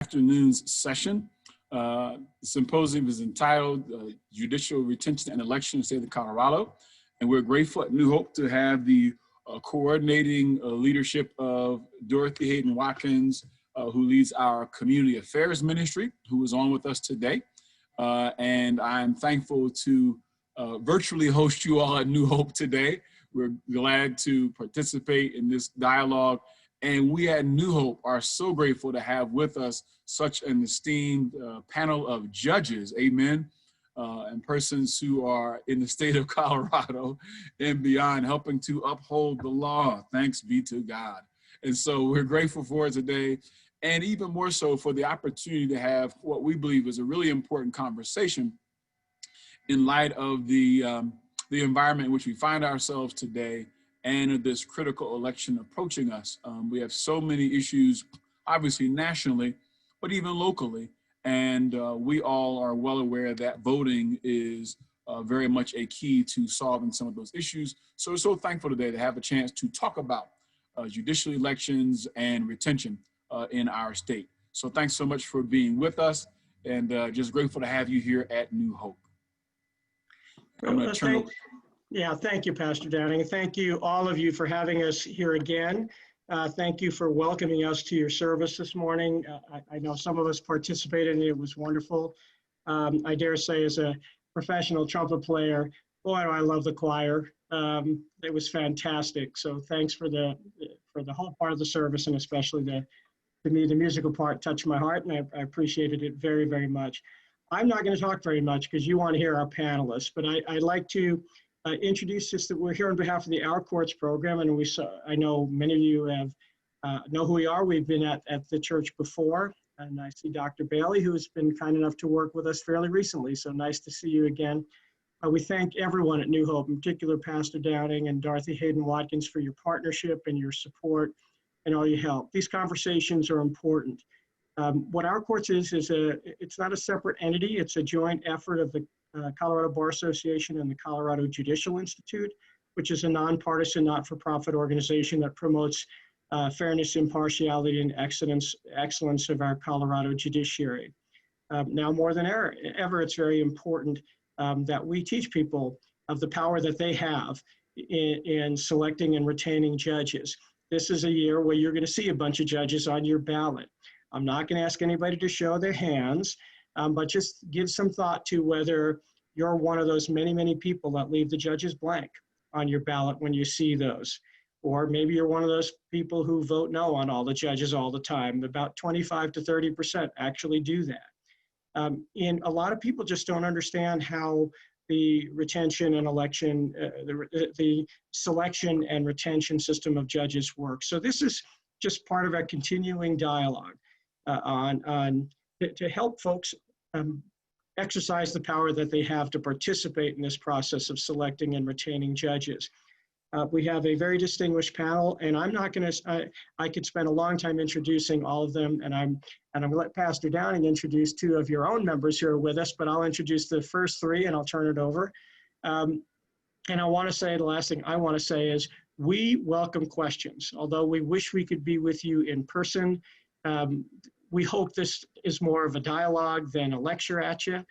Afternoon's session. The symposium is entitled Judicial Retention and Election in the State of Colorado. And we're grateful at New Hope to have the coordinating leadership of Dorothy Hayden Watkins, who leads our Community Affairs Ministry, who is on with us today. And I'm thankful to virtually host you all at New Hope today. We're glad to participate in this dialogue. And we at New Hope are so grateful to have with us such an esteemed panel of judges, amen, and persons who are in the state of Colorado and beyond, helping to uphold the law. Thanks be to God. And so we're grateful for it today, and even more so for the opportunity to have what we believe is a really important conversation in light of the environment in which we find ourselves today and of this critical election approaching us. We have so many issues, obviously nationally, but even locally. And we all are well aware that voting is very much a key to solving some of those issues. So we're so thankful today to have a chance to talk about judicial elections and retention in our state. So thanks so much for being with us, and just grateful to have you here at New Hope. I'm going to turn over. Yeah, thank you, Pastor Downing. Thank you, all of you, for having us here again. Thank you for welcoming us to your service this morning. I know some of us participated and it was wonderful. I dare say, as a professional trumpet player, boy, do I love the choir. It was fantastic. So thanks for the whole part of the service, and especially to me, the musical part touched my heart, and I appreciated it very, very much. I'm not going to talk very much because you want to hear our panelists, but I'd like to introduce this, that we're here on behalf of the Our Courts program, and I know many of you have know who we are. We've been at the church before, and I see Dr. Bailey, who's been kind enough to work with us fairly recently, so nice to see you again. We thank everyone at New Hope, in particular Pastor Downing and Dorothy Hayden Watkins, for your partnership and your support and all your help. These conversations are important. What Our Courts is it's not a separate entity. It's a joint effort of the Colorado Bar Association and the Colorado Judicial Institute, which is a nonpartisan, not-for-profit organization that promotes fairness, impartiality, and excellence of our Colorado judiciary. Now more than ever, it's very important that we teach people of the power that they have in selecting and retaining judges. This is a year where you're going to see a bunch of judges on your ballot. I'm not going to ask anybody to show their hands, but just give some thought to whether you're one of those many, many people that leave the judges blank on your ballot when you see those. Or maybe you're one of those people who vote no on all the judges all the time. About 25 to 30% actually do that. And a lot of people just don't understand how the retention and election, the selection and retention system of judges works. So this is just part of a continuing dialogue to help folks exercise the power that they have to participate in this process of selecting and retaining judges. We have a very distinguished panel, and I'm not going to, I could spend a long time introducing all of them, and I'm going to let Pastor Downing introduce two of your own members who are with us, but I'll introduce the first three and I'll turn it over. And I want to say, the last thing I want to say is we welcome questions. Although we wish we could be with you in person, we hope this is more of a dialogue than a lecture at you.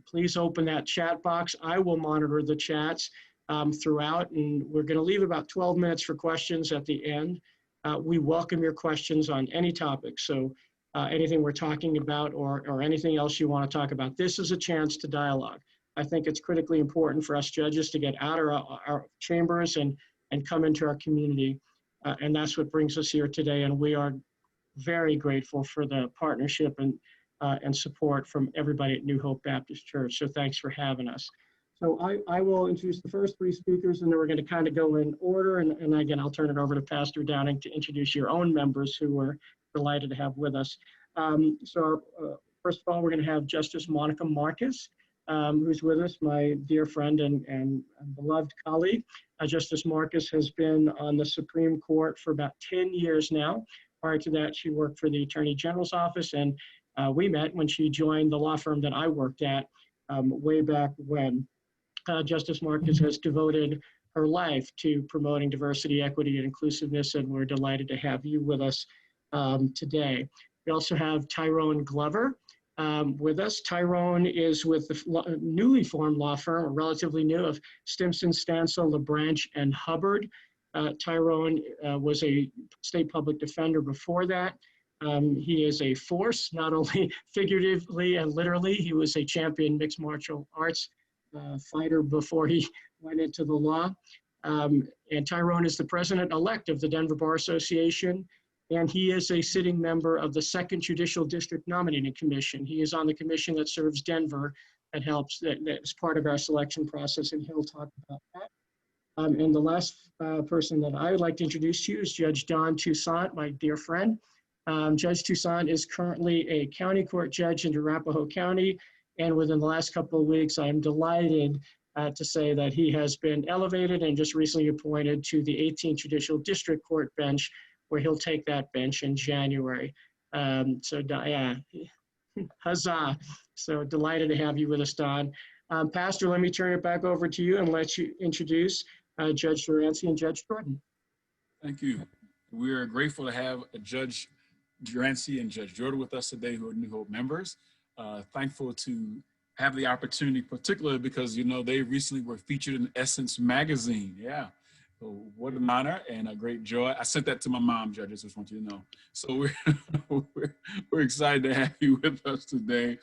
Please open that chat box. I will monitor the chats throughout, and we're going to leave about 12 minutes for questions at the end. We welcome your questions on any topic. So anything we're talking about or anything else you want to talk about, this is a chance to dialogue. I think it's critically important for us judges to get out of our chambers and come into our community. And that's what brings us here today. And we are very grateful for the partnership and support from everybody at New Hope Baptist Church. So thanks for having us. So I will introduce the first three speakers, and then we're going to kind of go in order. And again, I'll turn it over to Pastor Downing to introduce your own members who we're delighted to have with us. First of all, we're going to have Justice Monica Marcus, who's with us, my dear friend and beloved colleague. Justice Marcus has been on the Supreme Court for about 10 years now. Prior to that, she worked for the Attorney General's office, and we met when she joined the law firm that I worked at way back when. Justice Marcus has devoted her life to promoting diversity, equity, and inclusiveness, and we're delighted to have you with us today. We also have Tyrone Glover with us. Tyrone is with the newly formed law firm, or relatively new, of Stimson, Stansel, LaBranch, and Hubbard. Tyrone was a state public defender before that. He is a force, not only figuratively and literally. He was a champion mixed martial arts fighter before he went into the law. And Tyrone is the president-elect of the Denver Bar Association, and he is a sitting member of the 2nd Judicial District Nominating Commission. He is on the commission that serves Denver, that is part of our selection process, and he'll talk about that. And the last person that I would like to introduce to you is Judge Don Toussaint, my dear friend. Judge Toussaint is currently a county court judge in Arapahoe County, and within the last couple of weeks, I am delighted to say that he has been elevated and just recently appointed to the 18th Judicial District Court bench, where he'll take that bench in January. Yeah, huzzah. So delighted to have you with us, Don. Pastor, let me turn it back over to you and let you introduce Judge Durancy and Judge Jordan. Thank you. We are grateful to have Judge Durancy and Judge Jordan with us today, who are New Hope members. Thankful to have the opportunity, particularly because, you know, they recently were featured in Essence magazine. Yeah. So what an honor and a great joy. I sent that to my mom, judges, just want you to know. So we're excited to have you with us today.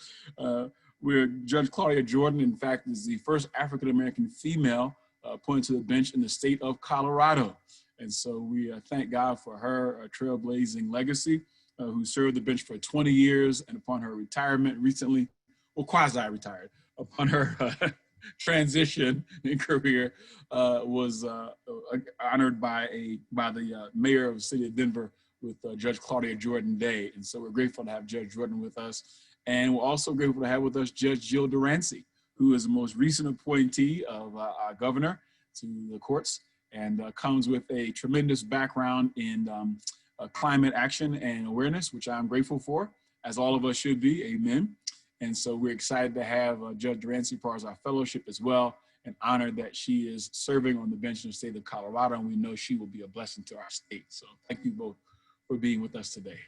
Judge Claudia Jordan, in fact, is the first African-American female appointed to the bench in the state of Colorado. And so we thank God for her trailblazing legacy, who served the bench for 20 years, and upon her retirement recently, well, quasi-retired, upon her transition in career, was honored by the mayor of the city of Denver with Judge Claudia Jordan Day. And so we're grateful to have Judge Jordan with us. And we're also grateful to have with us Judge Jill Durancy, who is the most recent appointee of our governor to the courts, and comes with a tremendous background in climate action and awareness, which I'm grateful for, as all of us should be. Amen. And so we're excited to have Judge Durancy part of our fellowship as well, and honored that she is serving on the bench in the state of Colorado, and we know she will be a blessing to our state. So thank you both for being with us today.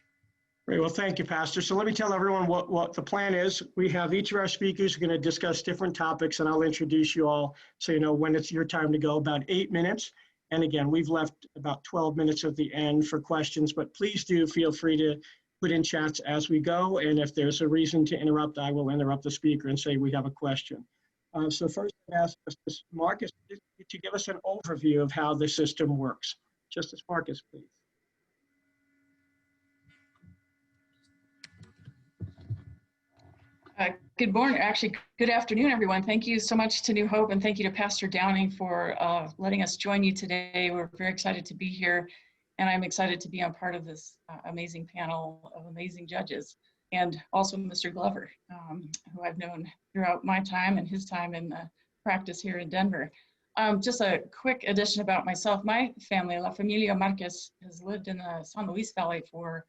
Great. Well, thank you, Pastor. So let me tell everyone what the plan is. We have each of our speakers are going to discuss different topics, and I'll introduce you all so you know when it's your time to go, about 8 minutes. And again, we've left about 12 minutes at the end for questions, but please do feel free to put in chats as we go. And if there's a reason to interrupt, I will interrupt the speaker and say we have a question. So first, I ask Justice Marcus to give us an overview of how the system works. Justice Marcus, please. Good morning, actually, good afternoon, everyone. Thank you so much to New Hope, and thank you to Pastor Downing for letting us join you today. We're very excited to be here, and I'm excited to be on part of this amazing panel of amazing judges, and also Mr. Glover, who I've known throughout my time and his time in practice here in Denver. Just a quick addition about myself. My family, La Familia Marquez, has lived in the San Luis Valley for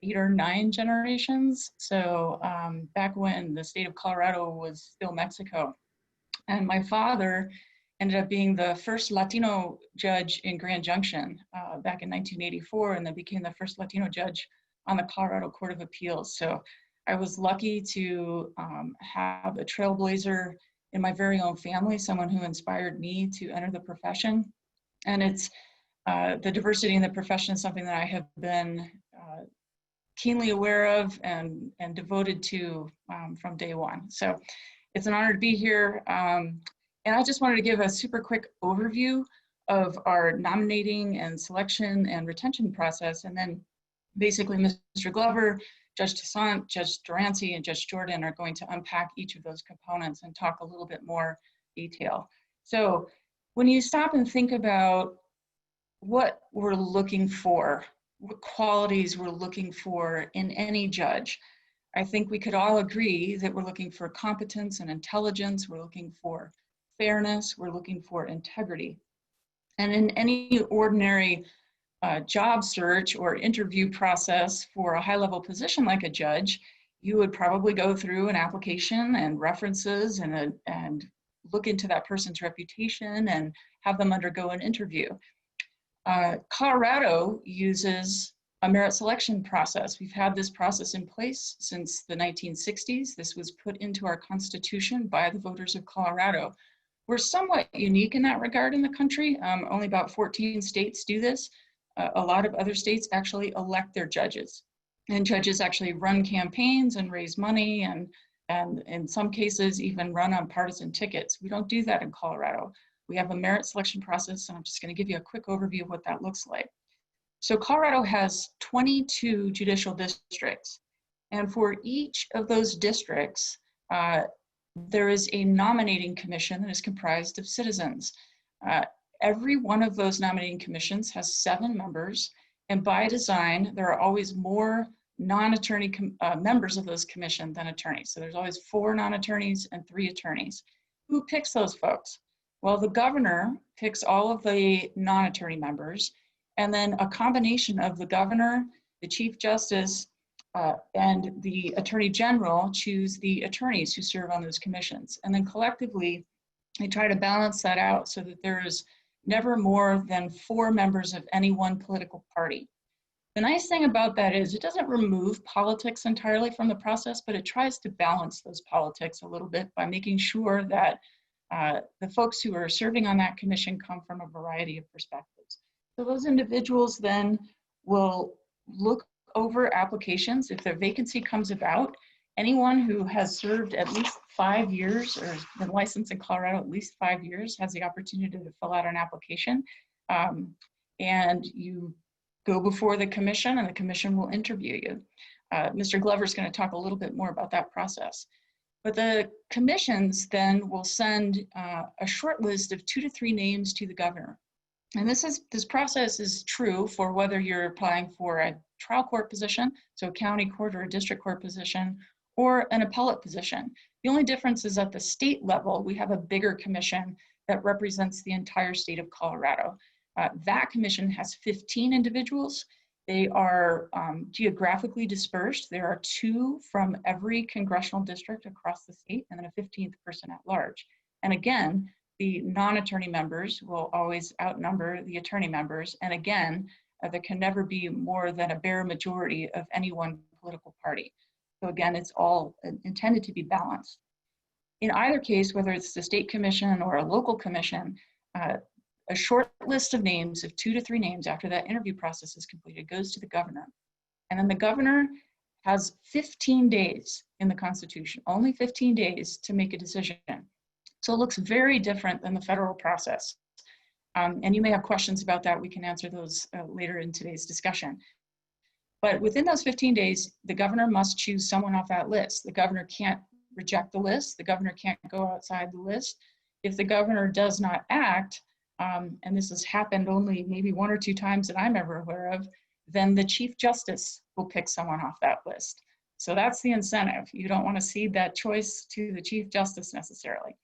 8 or 9 generations. So back when the state of Colorado was still Mexico. And my father ended up being the first Latino judge in Grand Junction back in 1984, and then became the first Latino judge on the Colorado Court of Appeals. So I was lucky to have a trailblazer in my very own family, someone who inspired me to enter the profession. And it's the diversity in the profession is something that I have been keenly aware of and devoted to from day one. So it's an honor to be here. And I just wanted to give a super quick overview of our nominating and selection and retention process. And then basically Mr. Glover, Judge Toussaint, Judge Durancy, and Judge Jordan are going to unpack each of those components and talk a little bit more detail. So when you stop and think about what we're looking for, what qualities we're looking for in any judge, I think we could all agree that we're looking for competence and intelligence, we're looking for fairness, we're looking for integrity. And in any ordinary job search or interview process for a high-level position like a judge, you would probably go through an application and references and look into that person's reputation and have them undergo an interview. Colorado uses a merit selection process. We've had this process in place since the 1960s. This was put into our Constitution by the voters of Colorado. We're somewhat unique in that regard in the country. Only about 14 states do this. A lot of other states actually elect their judges. And judges actually run campaigns and raise money and in some cases even run on partisan tickets. We don't do that in Colorado. We have a merit selection process, and I'm just going to give you a quick overview of what that looks like. So Colorado has 22 judicial districts, and for each of those districts, there is a nominating commission that is comprised of citizens. Every one of those nominating commissions has 7 members, and by design, there are always more non-attorney members of those commission than attorneys. So there's always 4 non-attorneys and 3 attorneys. Who picks those folks? Well, the governor picks all of the non-attorney members, and then a combination of the governor, the chief justice, and the attorney general choose the attorneys who serve on those commissions. And then collectively, they try to balance that out so that there is never more than 4 members of any one political party. The nice thing about that is it doesn't remove politics entirely from the process, but it tries to balance those politics a little bit by making sure that the folks who are serving on that commission come from a variety of perspectives. So those individuals then will look over applications. If their vacancy comes about, anyone who has served at least 5 years or has been licensed in Colorado at least 5 years has the opportunity to fill out an application. And you go before the commission, and the commission will interview you. Mr. Glover is going to talk a little bit more about that process. But the commissions then will send a short list of 2 to 3 names to the governor. And this process is true for whether you're applying for a trial court position, so a county court or a district court position, or an appellate position. The only difference is at the state level, we have a bigger commission that represents the entire state of Colorado. That commission has 15 individuals. They are geographically dispersed. There are 2 from every congressional district across the state, and then a 15th person at large. And again, the non-attorney members will always outnumber the attorney members. And again, there can never be more than a bare majority of any one political party. So again, it's all intended to be balanced. In either case, whether it's the state commission or a local commission, a short list of names of 2 to 3 names after that interview process is completed goes to the governor. And then the governor has 15 days in the Constitution, only 15 days to make a decision. So it looks very different than the federal process. And you may have questions about that. We can answer those later in today's discussion. But within those 15 days, the governor must choose someone off that list. The governor can't reject the list. The governor can't go outside the list. If the governor does not act, and this has happened only maybe 1 or 2 times that I'm ever aware of, then the chief justice will pick someone off that list. So that's the incentive. You don't want to cede that choice to the chief justice necessarily.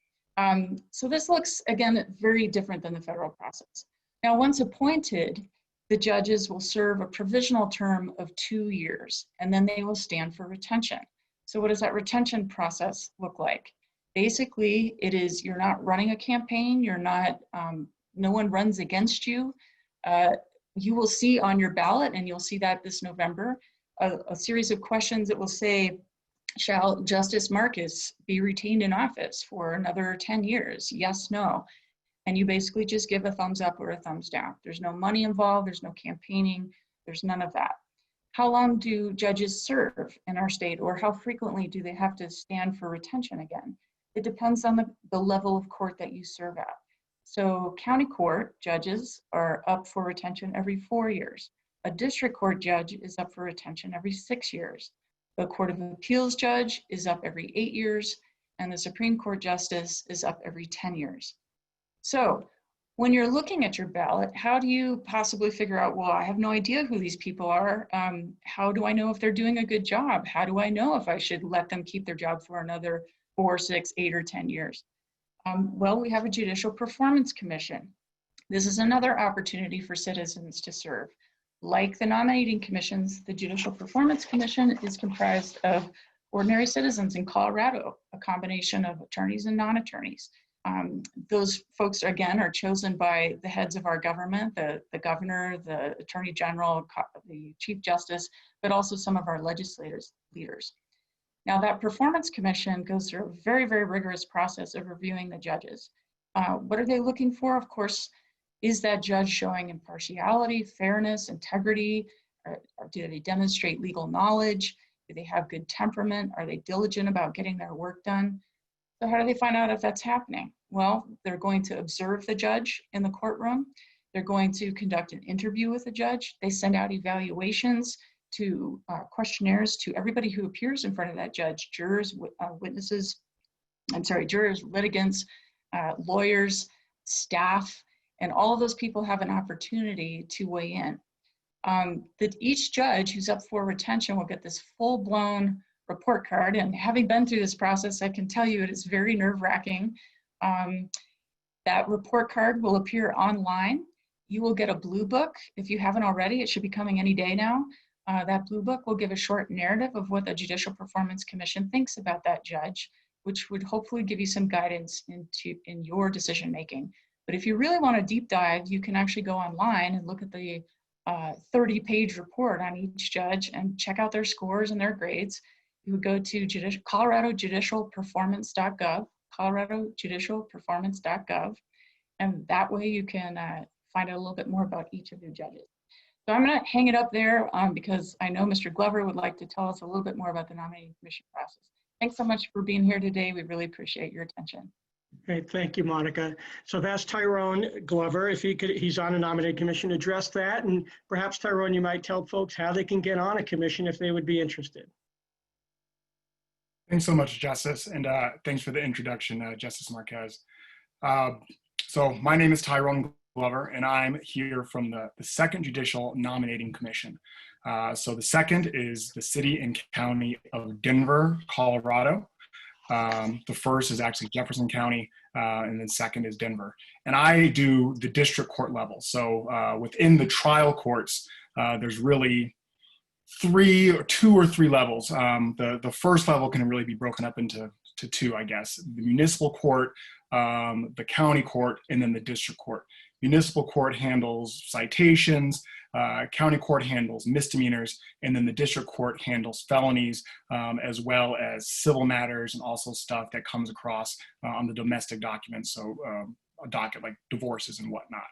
So this looks, again, very different than the federal process. Now, once appointed, the judges will serve a provisional term of 2 years, and then they will stand for retention. So what does that retention process look like? Basically, it is you're not running a campaign, you're not, no one runs against you. You will see on your ballot, and you'll see that this November, a series of questions that will say, shall Justice Marcus be retained in office for another 10 years? Yes, no. And you basically just give a thumbs up or a thumbs down. There's no money involved, there's no campaigning, there's none of that. How long do judges serve in our state, or how frequently do they have to stand for retention again? It depends on the level of court that you serve at. So county court judges are up for retention every 4 years. A district court judge is up for retention every 6 years. The Court of Appeals judge is up every 8 years, and the Supreme Court justice is up every 10 years. So when you're looking at your ballot, how do you possibly figure out, well, I have no idea who these people are. How do I know if they're doing a good job? How do I know if I should let them keep their job for another 4, 6, 8, or 10 years? Well, we have a Judicial Performance Commission. This is another opportunity for citizens to serve. Like the nominating commissions, the Judicial Performance Commission is comprised of ordinary citizens in Colorado, a combination of attorneys and non-attorneys. Those folks, again, are chosen by the heads of our government, the governor, the attorney general, the chief justice, but also some of our leaders. Now, that performance commission goes through a very, very rigorous process of reviewing the judges. What are they looking for? Of course, is that judge showing impartiality, fairness, integrity? Or do they demonstrate legal knowledge? Do they have good temperament? Are they diligent about getting their work done? So how do they find out if that's happening? Well, they're going to observe the judge in the courtroom. They're going to conduct an interview with the judge. They send out evaluations to questionnaires to everybody who appears in front of that judge, jurors, jurors, litigants, lawyers, staff, and all of those people have an opportunity to weigh in. That each judge who's up for retention will get this full-blown report card, and having been through this process, I can tell you it is very nerve-wracking. That report card will appear online. You will get a blue book if you haven't already. It should be coming any day now. That blue book will give a short narrative of what the Judicial Performance Commission thinks about that judge, which would hopefully give you some guidance in your decision making. But if you really want to deep dive, you can actually go online and look at the 30-page report on each judge and check out their scores and their grades. You would go to coloradojudicialperformance.gov, coloradojudicialperformance.gov, and that way you can find out a little bit more about each of your judges. So I'm going to hang it up there because I know Mr. Glover would like to tell us a little bit more about the nominating commission process. Thanks so much for being here today. We really appreciate your attention. Great, thank you, Monica. So that's Tyrone Glover. If he's on a nominating commission, address that. And perhaps, Tyrone, you might tell folks how they can get on a commission if they would be interested. Thanks so much, Justice, and thanks for the introduction, Justice Marquez. So my name is Tyrone Glover, and I'm here from the Second Judicial Nominating Commission. So the second is the City and County of Denver, Colorado. The first is actually Jefferson County, and then second is Denver. And I do the district court level. So within the trial courts, there's really two or three levels. The first level can really be broken up into two, I guess. The municipal court, the county court, and then the district court. Municipal court handles citations, county court handles misdemeanors, and then the district court handles felonies, as well as civil matters and also stuff that comes across on the domestic documents, so a docket like divorces and whatnot.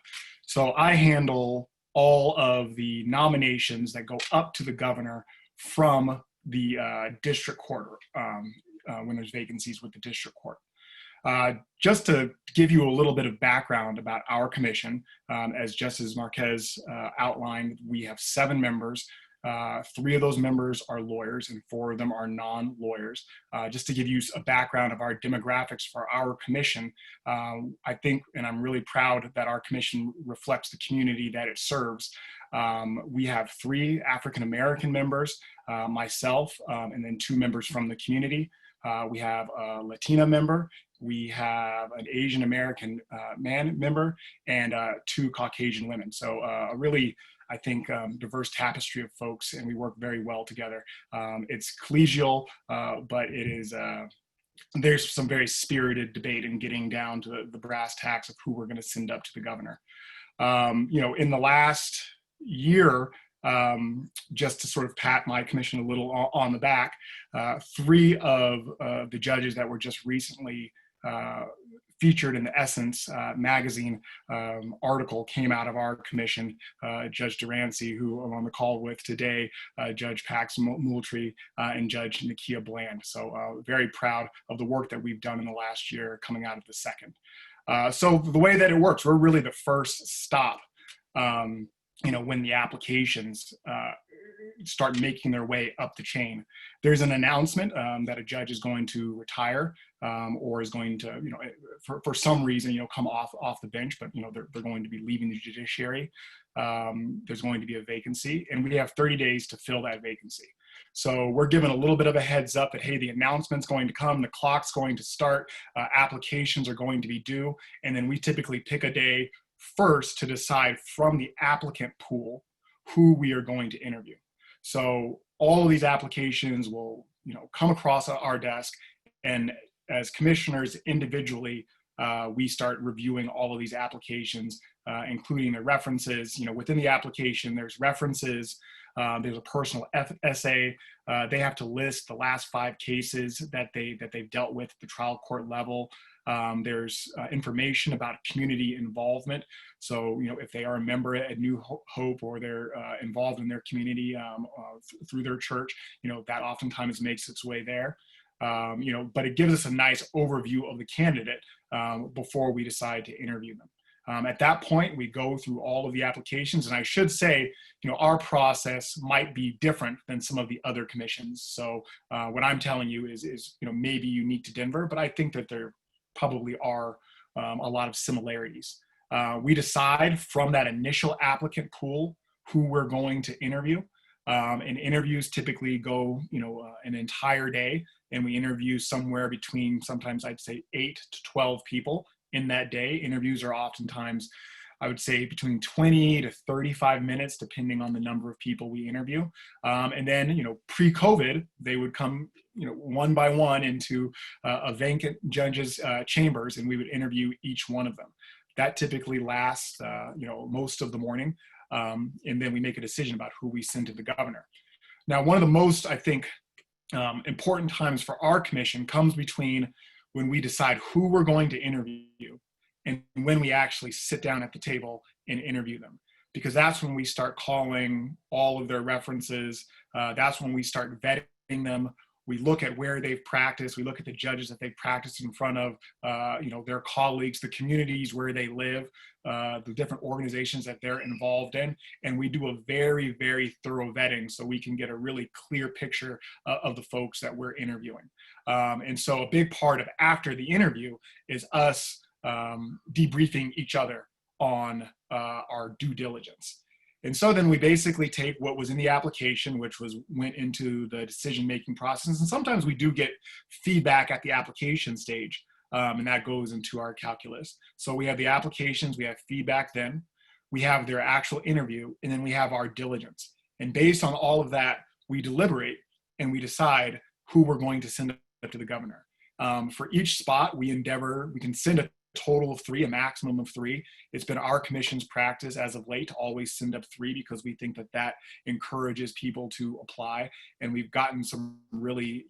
So I handle all of the nominations that go up to the governor from the district court when there's vacancies with the district court. Just to give you a little bit of background about our commission, as Justice Marquez outlined, we have 7 members. 3 of those members are lawyers and 4 of them are non-lawyers. Just to give you a background of our demographics for our commission, I think, and I'm really proud that our commission reflects the community that it serves. We have 3 African-American members, myself, and then 2 members from the community. We have a Latina member, we have an Asian American man member, and 2 Caucasian women. So a really, I think, diverse tapestry of folks, and we work very well together. It's collegial, but it is, there's some very spirited debate in getting down to the brass tacks of who we're going to send up to the governor. You know, in the last year, just to sort of pat my commission a little on the back, 3 of the judges that were just recently featured in the Essence magazine article came out of our commission. Judge Durancy, who I'm on the call with today, Judge Pax Moultrie, and Judge Nakia Bland. So very proud of the work that we've done in the last year coming out of the second. So the way that it works, we're really the first stop, you know, when the applications start making their way up the chain. There's an announcement that a judge is going to retire or is going to, you know, for some reason, you know, come off the bench, but, you know, they're going to be leaving the judiciary. There's going to be a vacancy, and we have 30 days to fill that vacancy. So we're given a little bit of a heads up that, hey, the announcement's going to come, the clock's going to start, applications are going to be due, and then we typically pick a day first to decide from the applicant pool who we are going to interview. So all of these applications will, you know, come across our desk, and as commissioners individually we start reviewing all of these applications, including the references. Within the application, there's references, there's a personal essay. They have to list the last 5 cases that they've dealt with at the trial court level. There's information about community involvement. So, if they are a member at New Hope or they're involved in their community through their church, that oftentimes makes its way there. But it gives us a nice overview of the candidate before we decide to interview them. At that point, we go through all of the applications, and I should say, our process might be different than some of the other commissions. So what I'm telling you is maybe unique to Denver, but I think that there probably are a lot of similarities. We decide from that initial applicant pool who we're going to interview. And interviews typically go, an entire day, and we interview somewhere between, sometimes I'd say 8 to 12 people in that day. Interviews are oftentimes, I would say, between 20 to 35 minutes, depending on the number of people we interview. And then, pre-COVID, they would come, one by one into a vacant judge's chambers, and we would interview each one of them. That typically lasts, most of the morning. And then we make a decision about who we send to the governor. Now, one of the most, I think, important times for our commission comes between when we decide who we're going to interview and when we actually sit down at the table and interview them. Because that's when we start calling all of their references. That's when we start vetting them. We look at where they've practiced. We look at the judges that they've practiced in front of, their colleagues, the communities where they live, the different organizations that they're involved in. And we do a very, very thorough vetting so we can get a really clear picture of the folks that we're interviewing. And so a big part of after the interview is us debriefing each other on our due diligence. And so then we basically take what was in the application, which went into the decision-making process. And sometimes we do get feedback at the application stage, and that goes into our calculus. So we have the applications, we have feedback then, we have their actual interview, and then we have our diligence. And based on all of that, we deliberate and we decide who we're going to send up to the governor. For each spot, we can send a total of 3, a maximum of 3. It's been our commission's practice as of late to always send up 3 because we think that encourages people to apply. And we've gotten some really,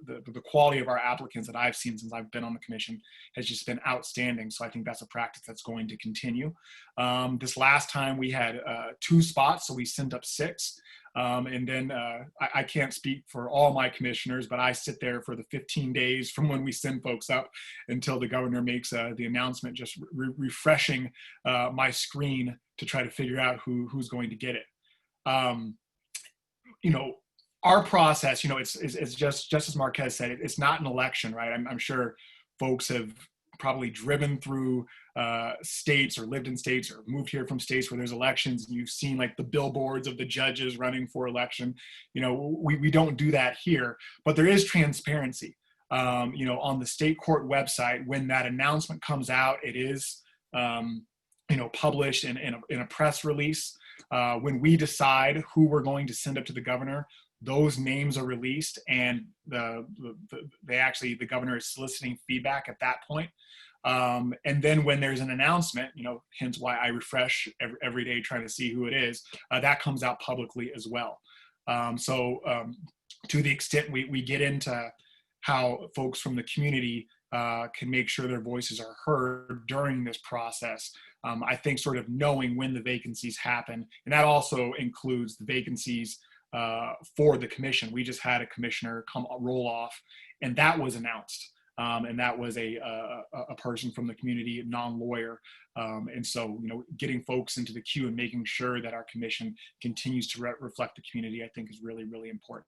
the quality of our applicants that I've seen since I've been on the commission has just been outstanding. So I think that's a practice that's going to continue. This last time we had 2 spots, so we sent up 6. And then I can't speak for all my commissioners, but I sit there for the 15 days from when we send folks up until the governor makes the announcement, just refreshing my screen to try to figure out who's going to get it. Our process, it's just as Marquez said, it's not an election, right? I'm sure folks have probably driven through states or lived in states or moved here from states where there's elections, and you've seen like the billboards of the judges running for election. We don't do that here, but there is transparency. On the state court website, when that announcement comes out, it is published in a press release. When we decide who we're going to send up to the governor, those names are released, and the governor is soliciting feedback at that point. And then when there's an announcement, hence why I refresh every day trying to see who it is, that comes out publicly as well. To the extent we get into how folks from the community can make sure their voices are heard during this process, I think sort of knowing when the vacancies happen, and that also includes the vacancies for the commission. We just had a commissioner roll off, and that was announced. And that was a person from the community, non-lawyer. And so, getting folks into the queue and making sure that our commission continues to reflect the community, I think is really, really important.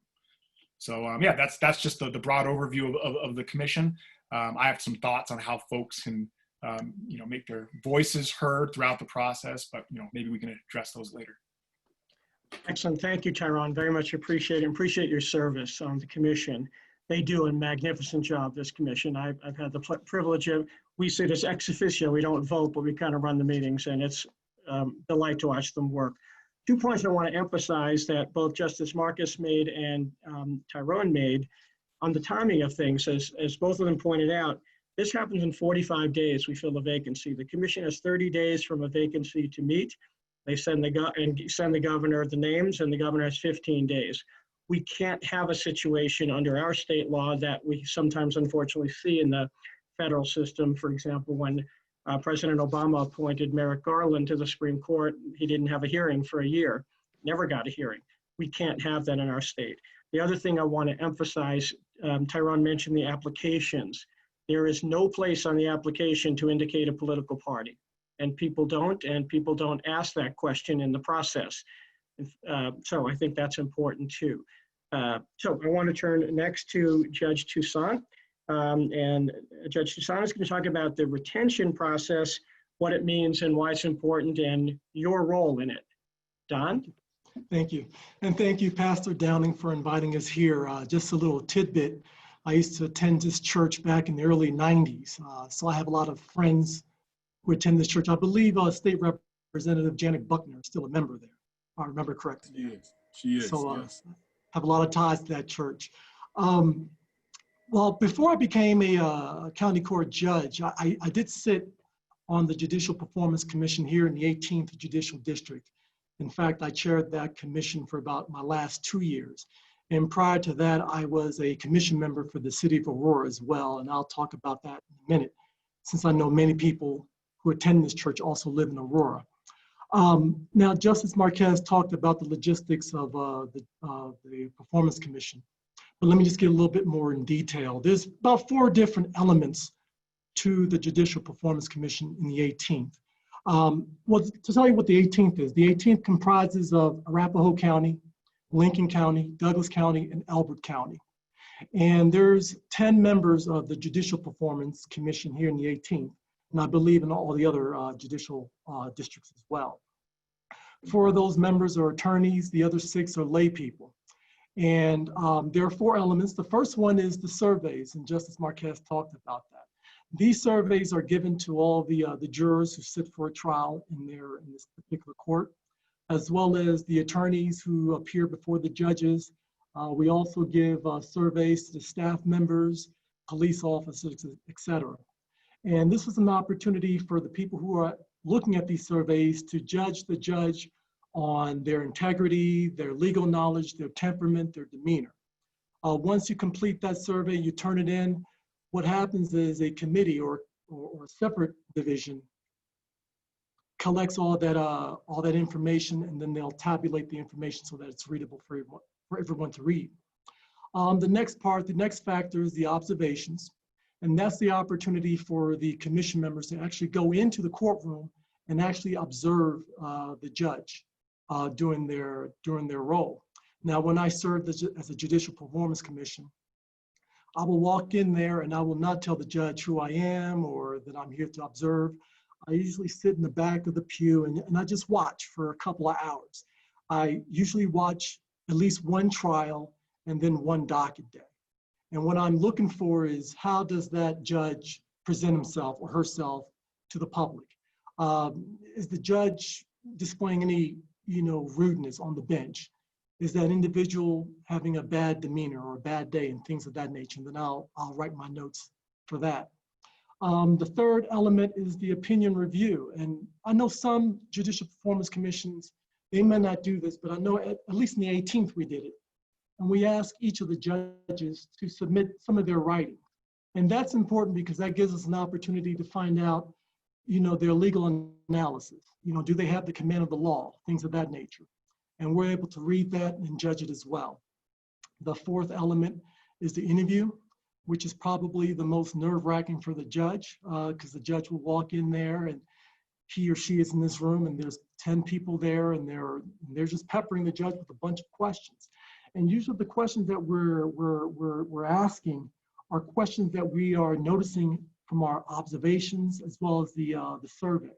So that's just the broad overview of the commission. I have some thoughts on how folks can, make their voices heard throughout the process, but, maybe we can address those later. Excellent. Thank you, Tyrone. Very much appreciate your service on the commission. They do a magnificent job, this commission. I've had the privilege of, we say this ex officio, we don't vote, but we kind of run the meetings, and it's a delight to watch them work. 2 points I want to emphasize that both Justice Marcus made and Tyrone made on the timing of things. As both of them pointed out, This happens in 45 days, we fill a vacancy. The commission has 30 days from a vacancy to meet. They send the governor the names, and the governor has 15 days. We can't have a situation under our state law that we sometimes unfortunately see in the federal system. For example, when President Obama appointed Merrick Garland to the Supreme Court, he didn't have a hearing for a year, never got a hearing. We can't have that in our state. The other thing I want to emphasize, Tyrone mentioned the applications. There is no place on the application to indicate a political party. And people don't ask that question in the process. So I think that's important too. So I want to turn next to Judge Toussaint. And Judge Toussaint is going to talk about the retention process, what it means and why it's important, and your role in it. Don? Thank you. And thank you, Pastor Downing, for inviting us here. Just a little tidbit. I used to attend this church back in the early 90s. So I have a lot of friends who attend this church. I believe State Representative Janet Buckner is still a member there, if I remember correctly. She is, So yes. have a lot of ties to that church. Well, before I became a county court judge, I did sit on the Judicial Performance Commission here in the 18th Judicial District. In fact, I chaired that commission for about my last 2 years. And prior to that, I was a commission member for the city of Aurora as well. And I'll talk about that in a minute, since I know many people who attend this church also live in Aurora. Now, Justice Marquez talked about the logistics of the Performance Commission. But let me just get a little bit more in detail. There's about 4 different elements to the Judicial Performance Commission in the 18th. Well, to tell you what the 18th is, the 18th comprises of Arapahoe County, Lincoln County, Douglas County, and Elbert County. And there's 10 members of the Judicial Performance Commission here in the 18th, and I believe in all the other judicial districts as well. 4 of those members are attorneys, the other 6 are lay people. And there are 4 elements. The first one is the surveys, and Justice Marquez talked about that. These surveys are given to all the jurors who sit for a trial in this particular court, as well as the attorneys who appear before the judges. We also give surveys to the staff members, police officers, etc. And this is an opportunity for the people who are looking at these surveys to judge the judge on their integrity, their legal knowledge, their temperament, their demeanor. Once you complete that survey, you turn it in. What happens is a committee or a separate division collects all that information, and then they'll tabulate the information so that it's readable for everyone to read. The next factor is the observations, and that's the opportunity for the commission members to actually go into the courtroom and actually observe the judge during their role. Now, when I served as a Judicial Performance Commission, I will walk in there and I will not tell the judge who I am or that I'm here to observe. I usually sit in the back of the pew and I just watch for a couple of hours. I usually watch at least 1 trial and then 1 docket day. And what I'm looking for is, how does that judge present himself or herself to the public? Is the judge displaying any, rudeness on the bench? Is that individual having a bad demeanor or a bad day and things of that nature? And then I'll write my notes for that. The third element is the opinion review. And I know some Judicial Performance Commissions, they may not do this, but I know at least in the 18th we did it. And we asked each of the judges to submit some of their writing. And that's important because that gives us an opportunity to find out, their legal analysis. Do they have the command of the law, things of that nature. And we're able to read that and judge it as well. The 4th element is the interview, which is probably the most nerve-wracking for the judge, because the judge will walk in there and he or she is in this room and there's 10 people there and they're just peppering the judge with a bunch of questions. And usually the questions that we're asking are questions that we are noticing from our observations as well as the surveys.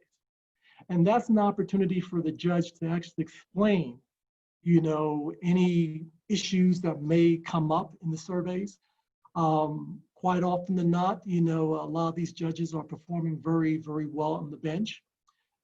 And that's an opportunity for the judge to actually explain, any issues that may come up in the surveys. Quite often than not, a lot of these judges are performing very, very well on the bench.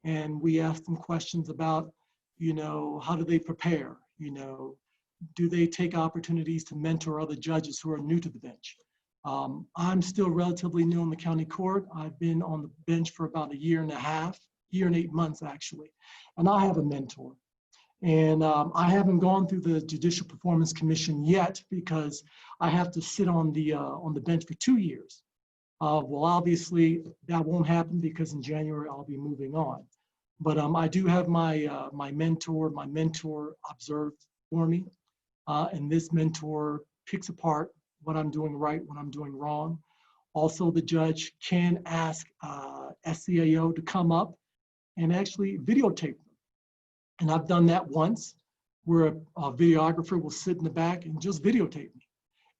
And we ask them questions about, how do they prepare? Do they take opportunities to mentor other judges who are new to the bench? I'm still relatively new in the county court. I've been on the bench for about 1.5 years, year and 8 months actually, and I have a mentor. And I haven't gone through the Judicial Performance Commission yet because I have to sit on the bench for 2 years. Well, obviously that won't happen because in January I'll be moving on. But I do have my mentor observed for me, and this mentor picks apart what I'm doing right, what I'm doing wrong. Also, the judge can ask SCAO to come up and actually videotape them. And I've done that once, where a videographer will sit in the back and just videotape me.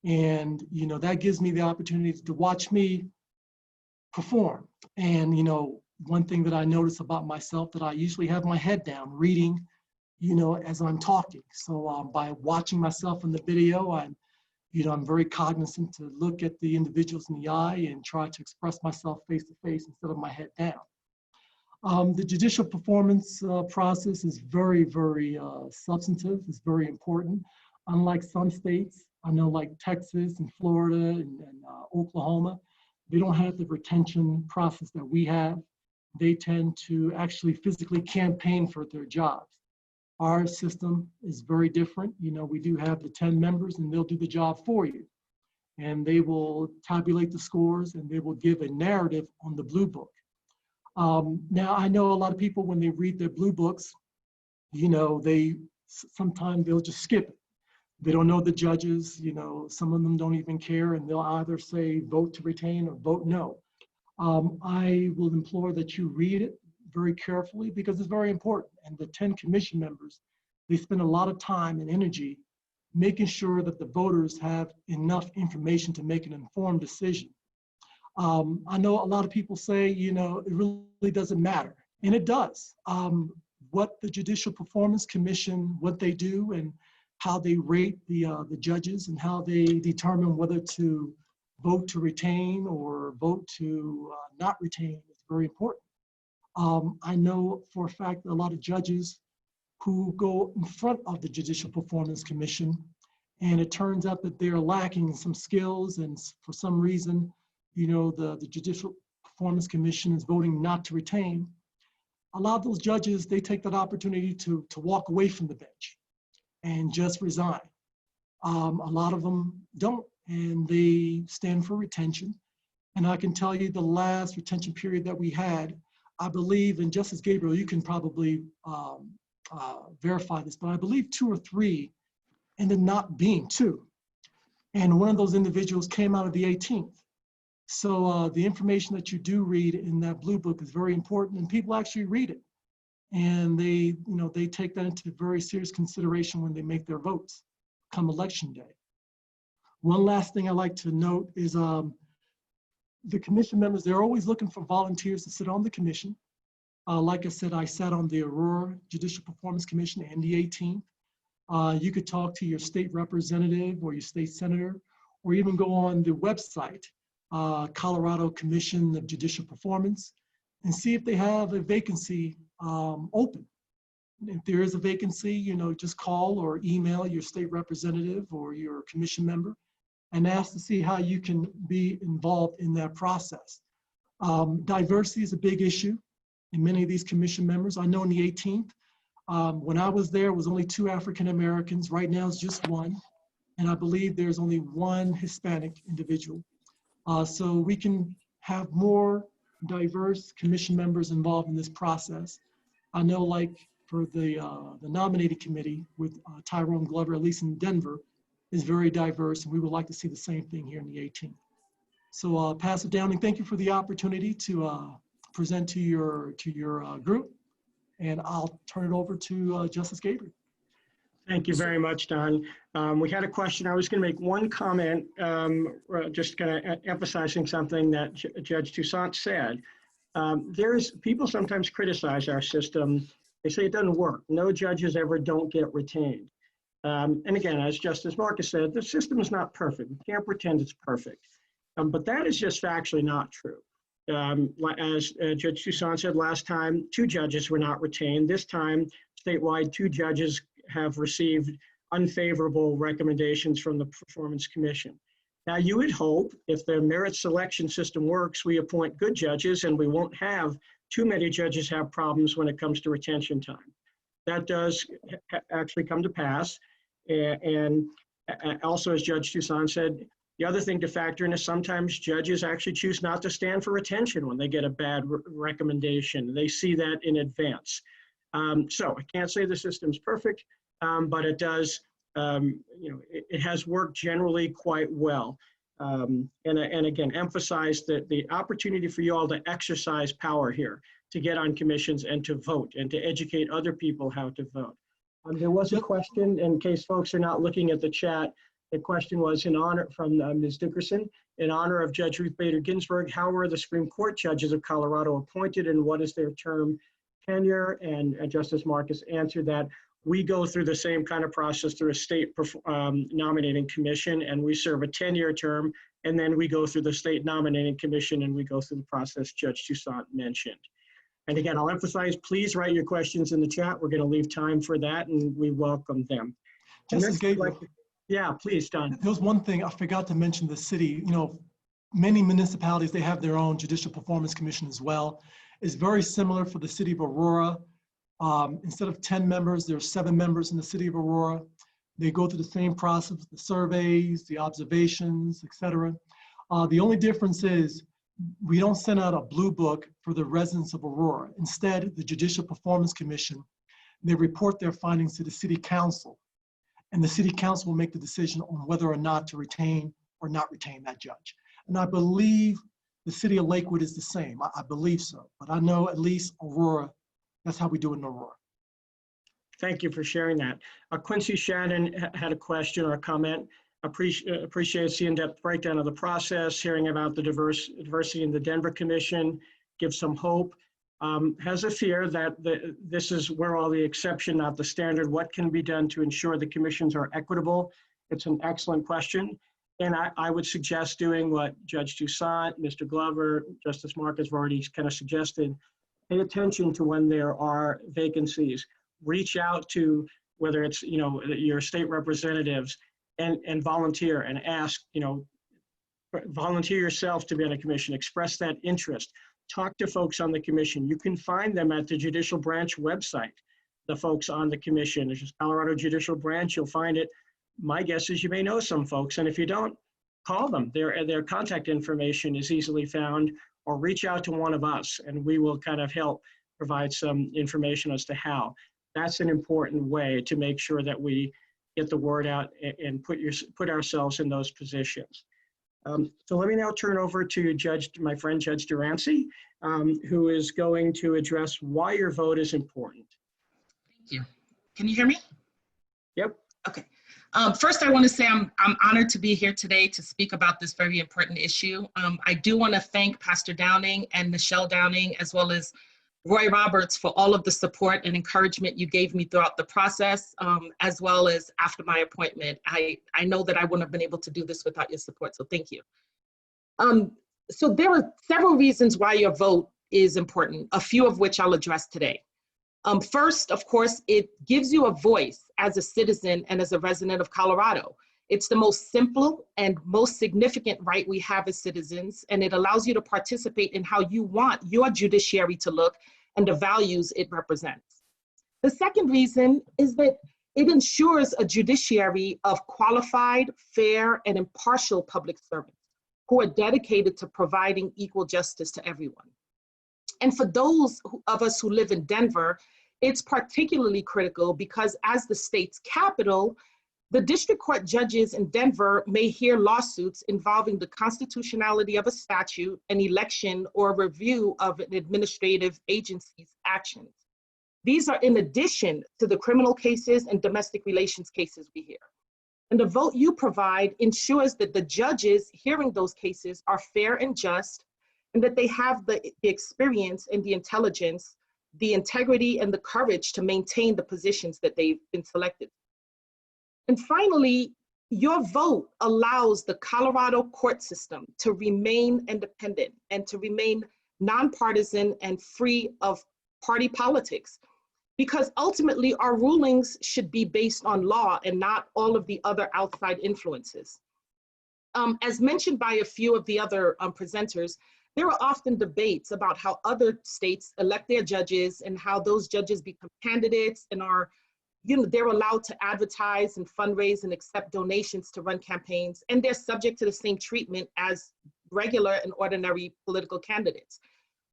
And, that gives me the opportunity to watch me perform. And, one thing that I notice about myself, that I usually have my head down reading, as I'm talking. So by watching myself in the video, I'm very cognizant to look at the individuals in the eye and try to express myself face to face instead of my head down. The judicial performance process is very, very substantive. It's very important. Unlike some states, I know like Texas and Florida and Oklahoma, they don't have the retention process that we have. They tend to actually physically campaign for their jobs. Our system is very different. We do have the 10 members and they'll do the job for you. And they will tabulate the scores and they will give a narrative on the blue book. Now, I know a lot of people, when they read their blue books, sometimes they'll just skip it. They don't know the judges, some of them don't even care, and they'll either say vote to retain or vote no. I will implore that you read it very carefully because it's very important. And the 10 commission members, they spend a lot of time and energy making sure that the voters have enough information to make an informed decision. I know a lot of people say, it really doesn't matter, and it does. What the Judicial Performance Commission, what they do and how they rate the judges and how they determine whether to vote to retain or vote to not retain is very important. I know for a fact that a lot of judges who go in front of the Judicial Performance Commission, and it turns out that they're lacking in some skills, and for some reason, the Judicial Performance Commission is voting not to retain. A lot of those judges, they take that opportunity to walk away from the bench and just resign. A lot of them don't, and they stand for retention. And I can tell you the last retention period that we had, I believe, and Justice Gabriel, you can probably verify this, but I believe 2 or 3 ended not being 2. And one of those individuals came out of the 18th. So the information that you do read in that blue book is very important, and people actually read it. And they take that into very serious consideration when they make their votes come election day. One last thing I like to note is the commission members, they're always looking for volunteers to sit on the commission. Like I said, I sat on the Aurora Judicial Performance Commission and the 18th. You could talk to your state representative or your state senator, or even go on the website, Colorado Commission of Judicial Performance, and see if they have a vacancy open. If there is a vacancy, just call or email your state representative or your commission member and ask to see how you can be involved in that process. Diversity is a big issue in many of these commission members. I know in the 18th, when I was there, it was only 2 African Americans. Right now it's just 1. And I believe there's only 1 Hispanic individual. So we can have more diverse commission members involved in this process. I know, like for the nominating committee with Tyrone Glover, at least in Denver, is very diverse, and we would like to see the same thing here in the 18th. So Pastor Downing, thank you for the opportunity to present to your group, and I'll turn it over to Justice Gabriel. Thank you very much, Don. We had a question. I was going to make one comment, just kind of emphasizing something that Judge Toussaint said. People sometimes criticize our system. They say it doesn't work. No judges ever don't get retained. And again, as Justice Marcus said, the system is not perfect. We can't pretend it's perfect. But that is just factually not true. As Judge Toussaint said last time, 2 judges were not retained. This time, statewide, 2 judges have received unfavorable recommendations from the Performance Commission. Now, you would hope if the merit selection system works, we appoint good judges and we won't have too many judges have problems when it comes to retention time. That does actually come to pass. And also, as Judge Toussaint said, the other thing to factor in is sometimes judges actually choose not to stand for retention when they get a bad recommendation. They see that in advance. So I can't say the system's perfect, but it does, it has worked generally quite well. And again, emphasize that the opportunity for you all to exercise power here, to get on commissions and to vote and to educate other people how to vote. There was a question, in case folks are not looking at the chat, the question was in honor from Ms. Dickerson, in honor of Judge Ruth Bader Ginsburg, how were the Supreme Court judges of Colorado appointed and what is their term tenure? And Justice Marcus answered that. We go through the same kind of process through a state nominating commission, and we serve a 10-year term, and then we go through the state nominating commission and we go through the process Judge Toussaint mentioned. And again, I'll emphasize, please write your questions in the chat. We're going to leave time for that, and we welcome them. Justice Gabriel. Yeah, please, Don. There was one thing I forgot to mention, the city, many municipalities, they have their own judicial performance commission as well. It's very similar for the city of Aurora. Instead of 10 members, there's 7 members in the city of Aurora. They go through the same process, the surveys, the observations, etc. The only difference is we don't send out a blue book for the residents of Aurora. Instead, the Judicial Performance Commission, they report their findings to the city council, and the city council will make the decision on whether or not to retain or not retain that judge. And I believe the city of Lakewood is the same. I believe so, but I know at least Aurora, that's how we do it in Aurora. Thank you for sharing that. Quincy Shannon had a question or a comment. Appreciates the in-depth breakdown of the process, hearing about the diversity in the Denver Commission, gives some hope. Has a fear that this is where all the exception, not the standard. What can be done to ensure the commissions are equitable? It's an excellent question. And I would suggest doing what Judge Toussaint, Mr. Glover, Justice Marcus have already kind of suggested. Pay attention to when there are vacancies. Reach out to whether it's your state representatives and volunteer and ask, volunteer yourself to be on a commission. Express that interest. Talk to folks on the commission. You can find them at the Judicial Branch website. The folks on the commission, there's just Colorado Judicial Branch. You'll find it. My guess is you may know some folks, and if you don't, call them. Their contact information is easily found, or reach out to one of us, and we will kind of help provide some information as to how. That's an important way to make sure that we get the word out and put ourselves in those positions. So let me now turn over to my friend Judge Durancy, who is going to address why your vote is important. Thank you. Can you hear me? Yep. Okay. First, I want to say I'm honored to be here today to speak about this very important issue. I do want to thank Pastor Downing and Michelle Downing, as well as Roy Roberts, for all of the support and encouragement you gave me throughout the process, as well as after my appointment. I know that I wouldn't have been able to do this without your support, so thank you. So there are several reasons why your vote is important, a few of which I'll address today. First, of course, it gives you a voice as a citizen and as a resident of Colorado. It's the most simple and most significant right we have as citizens, and it allows you to participate in how you want your judiciary to look and the values it represents. The second reason is that it ensures a judiciary of qualified, fair, and impartial public servants who are dedicated to providing equal justice to everyone. And for those of us who live in Denver, it's particularly critical because as the state's capital, the district court judges in Denver may hear lawsuits involving the constitutionality of a statute, an election, or a review of an administrative agency's actions. These are in addition to the criminal cases and domestic relations cases we hear. And the vote you provide ensures that the judges hearing those cases are fair and just, and that they have the experience and the intelligence, the integrity and the courage to maintain the positions that they've been selected. And finally, your vote allows the Colorado court system to remain independent and to remain nonpartisan and free of party politics, because ultimately our rulings should be based on law and not all of the other outside influences. As mentioned by a few of the other presenters, there are often debates about how other states elect their judges and how those judges become candidates and are, they're allowed to advertise and fundraise and accept donations to run campaigns, and they're subject to the same treatment as regular and ordinary political candidates.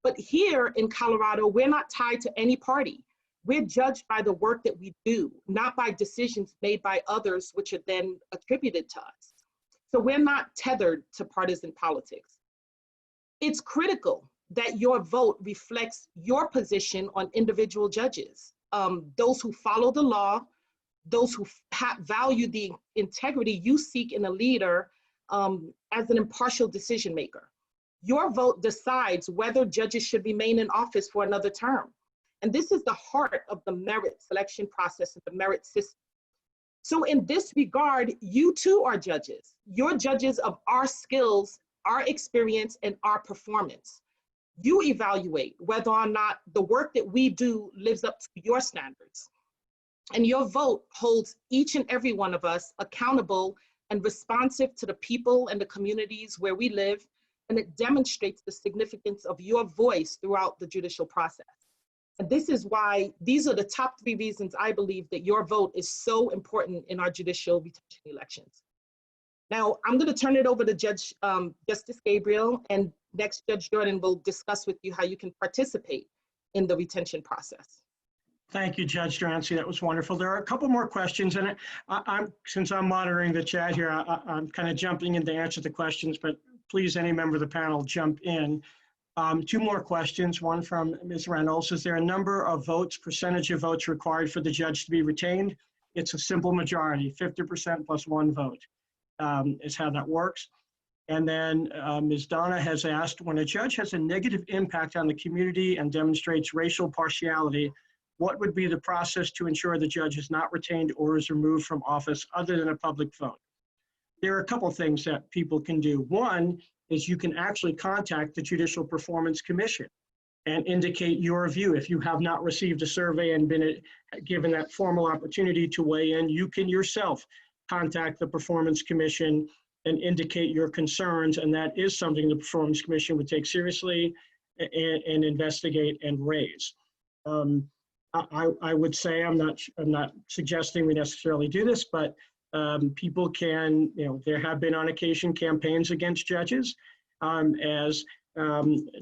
But here in Colorado, we're not tied to any party. We're judged by the work that we do, not by decisions made by others, which are then attributed to us. So we're not tethered to partisan politics. It's critical that your vote reflects your position on individual judges, those who follow the law, those who value the integrity you seek in a leader as an impartial decision maker. Your vote decides whether judges should remain in office for another term. And this is the heart of the merit selection process and the merit system. So in this regard, you too are judges. You're judges of our skills, our experience, and our performance. You evaluate whether or not the work that we do lives up to your standards. And your vote holds each and every one of us accountable and responsive to the people and the communities where we live, and it demonstrates the significance of your voice throughout the judicial process. And this is why these are the top 3 reasons I believe that your vote is so important in our judicial retention elections. Now, I'm going to turn it over to Justice Gabriel, and next Judge Jordan will discuss with you how you can participate in the retention process. Thank you, Judge Drancy. That was wonderful. There are a couple more questions, and since I'm monitoring the chat here, I'm kind of jumping in to answer the questions, but please, any member of the panel, jump in. 2 more questions, one from Ms. Reynolds. Is there a number of votes, percentage of votes required for the judge to be retained? It's a simple majority, 50% plus 1 vote is how that works. And then Ms. Donna has asked, when a judge has a negative impact on the community and demonstrates racial partiality, what would be the process to ensure the judge is not retained or is removed from office other than a public vote? There are a couple things that people can do. One is you can actually contact the Judicial Performance Commission and indicate your view. If you have not received a survey and been given that formal opportunity to weigh in, you can yourself contact the Performance Commission and indicate your concerns, and that is something the Performance Commission would take seriously and investigate and raise. I would say, I'm not suggesting we necessarily do this, but people can, there have been on occasion campaigns against judges. As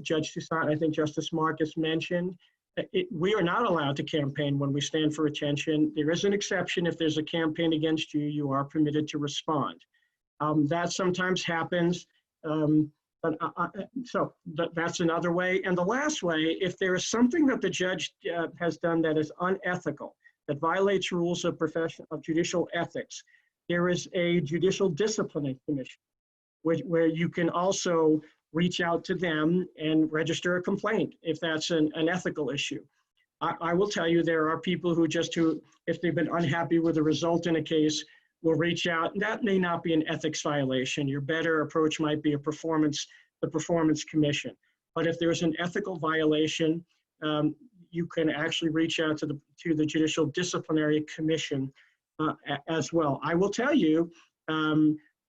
Judge Toussaint, I think Justice Marcus mentioned, we are not allowed to campaign when we stand for retention. There is an exception. If there's a campaign against you, you are permitted to respond. That sometimes happens, so that's another way. And the last way, if there is something that the judge has done that is unethical, that violates rules of judicial ethics, there is a judicial disciplinary commission where you can also reach out to them and register a complaint if that's an ethical issue. I will tell you, there are people who if they've been unhappy with the result in a case, will reach out. That may not be an ethics violation. Your better approach might be the Performance Commission. But if there's an ethical violation, you can actually reach out to the Judicial Disciplinary Commission as well. I will tell you,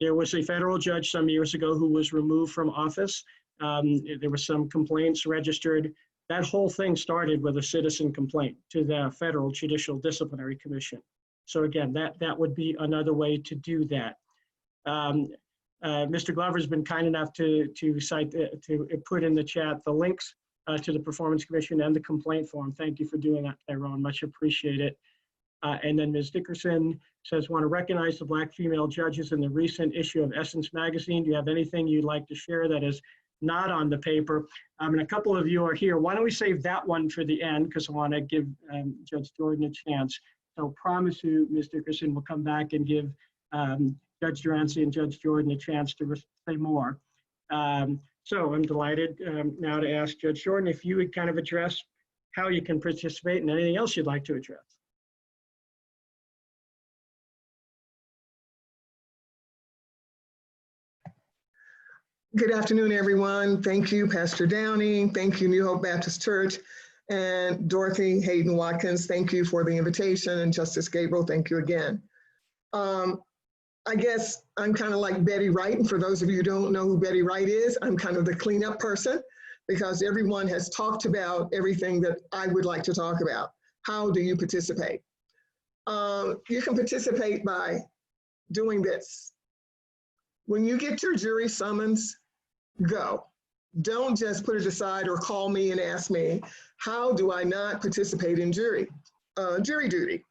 there was a federal judge some years ago who was removed from office. There were some complaints registered. That whole thing started with a citizen complaint to the Federal Judicial Disciplinary Commission. So again, that would be another way to do that. Mr. Glover has been kind enough to put in the chat the links to the Performance Commission and the complaint form. Thank you for doing that, Tyrone, much appreciated. And then Ms. Dickerson says, want to recognize the Black female judges in the recent issue of Essence Magazine. Do you have anything you'd like to share that is not on the paper? And a couple of you are here. Why don't we save that one for the end, because I want to give Judge Jordan a chance. So promise you, Ms. Dickerson will come back and give Judge Drancy and Judge Jordan a chance to say more. So I'm delighted now to ask Judge Jordan if you would kind of address how you can participate and anything else you'd like to address. Good afternoon, everyone. Thank you, Pastor Downing. Thank you, New Hope Baptist Church. And Dorothy Hayden Watkins, thank you for the invitation. And Justice Gabriel, thank you again. I guess I'm kind of like Betty Wright. And for those of you who don't know who Betty Wright is, I'm kind of the cleanup person because everyone has talked about everything that I would like to talk about. How do you participate? You can participate by doing this. When you get your jury summons, go. Don't just put it aside or call me and ask me, how do I not participate in jury duty?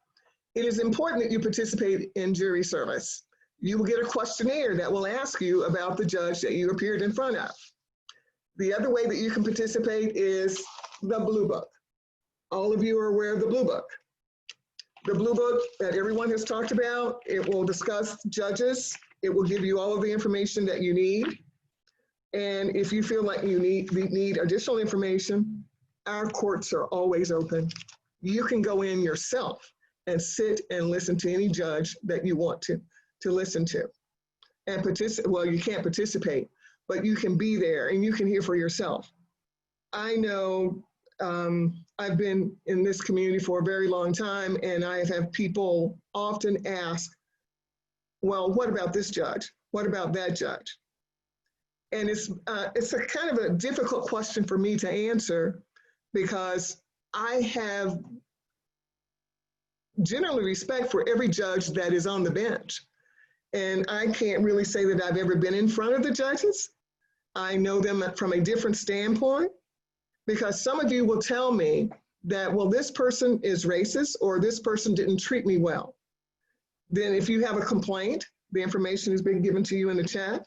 It is important that you participate in jury service. You will get a questionnaire that will ask you about the judge that you appeared in front of. The other way that you can participate is the Blue Book. All of you are aware of the Blue Book. The Blue Book that everyone has talked about, it will discuss judges. It will give you all of the information that you need. And if you feel like you need additional information, our courts are always open. You can go in yourself and sit and listen to any judge that you want to listen to. And participate, well, you can't participate, but you can be there and you can hear for yourself. I know I've been in this community for a very long time, and I have had people often ask, well, what about this judge? What about that judge? And it's a kind of a difficult question for me to answer because I have generally respect for every judge that is on the bench. And I can't really say that I've ever been in front of the judges. I know them from a different standpoint because some of you will tell me that, well, this person is racist or this person didn't treat me well. Then if you have a complaint, the information has been given to you in the chat,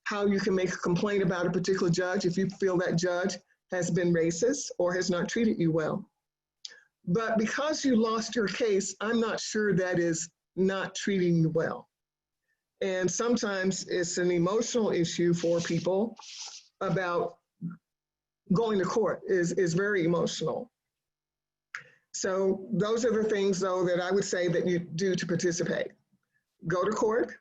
how you can make a complaint about a particular judge if you feel that judge has been racist or has not treated you well. But because you lost your case, I'm not sure that is not treating you well. And sometimes it's an emotional issue for people about going to court is very emotional. So those are the things, though, that I would say that you do to participate. Go to court,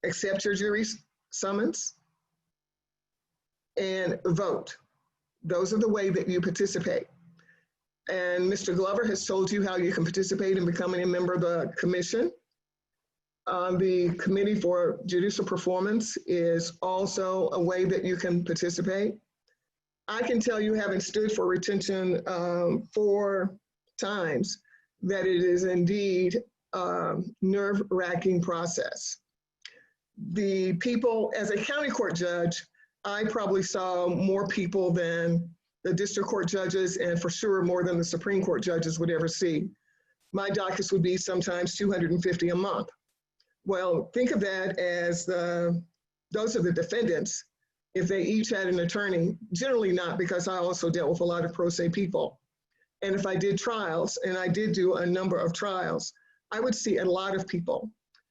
accept your jury summons, and vote. Those are the way that you participate. And Mr. Glover has told you how you can participate in becoming a member of the commission. The Committee for Judicial Performance is also a way that you can participate. I can tell you, having stood for retention 4 times, that it is indeed a nerve-wracking process. The people, as a county court judge, I probably saw more people than the district court judges, and for sure more than the Supreme Court judges would ever see. My dockets would be sometimes 250 a month. Well, think of that as those are the defendants. If they each had an attorney, generally not, because I also dealt with a lot of pro se people. And if I did trials, and I did do a number of trials, I would see a lot of people.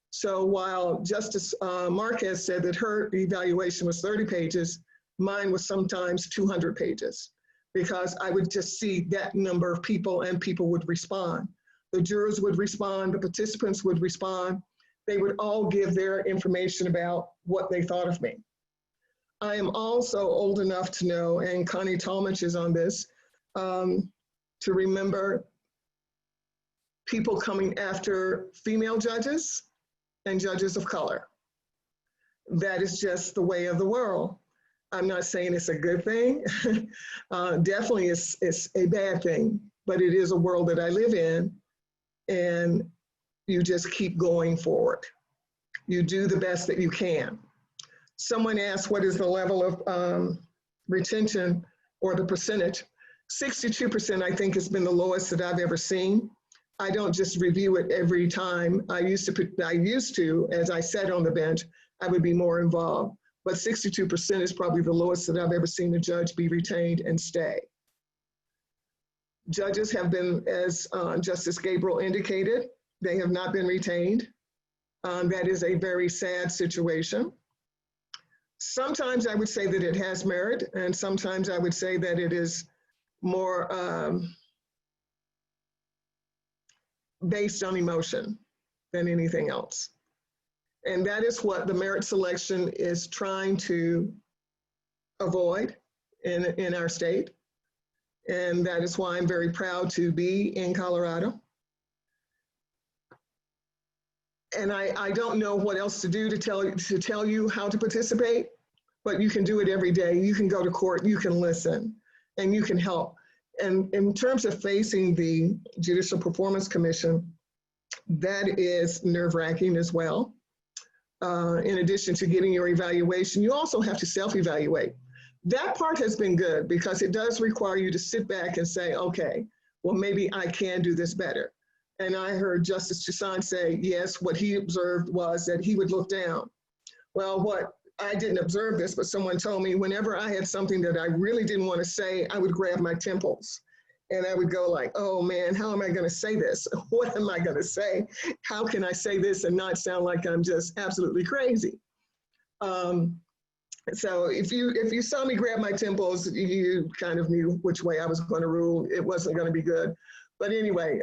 So while Justice Marquez said that her evaluation was 30 pages, mine was sometimes 200 pages, because I would just see that number of people and people would respond. The jurors would respond, the participants would respond. They would all give their information about what they thought of me. I am also old enough to know, and Connie Talmadge is on this, to remember people coming after female judges and judges of color. That is just the way of the world. I'm not saying it's a good thing. Definitely it's a bad thing, but it is a world that I live in, and you just keep going forward. You do the best that you can. Someone asked, what is the level of retention or the percentage? 62%, I think, has been the lowest that I've ever seen. I don't just review it every time. I used to, as I sat on the bench, I would be more involved. But 62% is probably the lowest that I've ever seen a judge be retained and stay. Judges have been, as Justice Gabriel indicated, they have not been retained. That is a very sad situation. Sometimes I would say that it has merit, and sometimes I would say that it is more based on emotion than anything else. And that is what the merit selection is trying to avoid in our state. And that is why I'm very proud to be in Colorado. And I don't know what else to do to tell you how to participate, but you can do it every day. You can go to court, you can listen, and you can help. And in terms of facing the Judicial Performance Commission, that is nerve-wracking as well. In addition to getting your evaluation, you also have to self-evaluate. That part has been good because it does require you to sit back and say, okay, well, maybe I can do this better. And I heard Justice Chassan say, yes, what he observed was that he would look down. Well, I didn't observe this, but someone told me whenever I had something that I really didn't want to say, I would grab my temples. And I would go like, oh man, how am I going to say this? What am I going to say? How can I say this and not sound like I'm just absolutely crazy? So if you saw me grab my temples, you kind of knew which way I was going to rule. It wasn't going to be good. But anyway,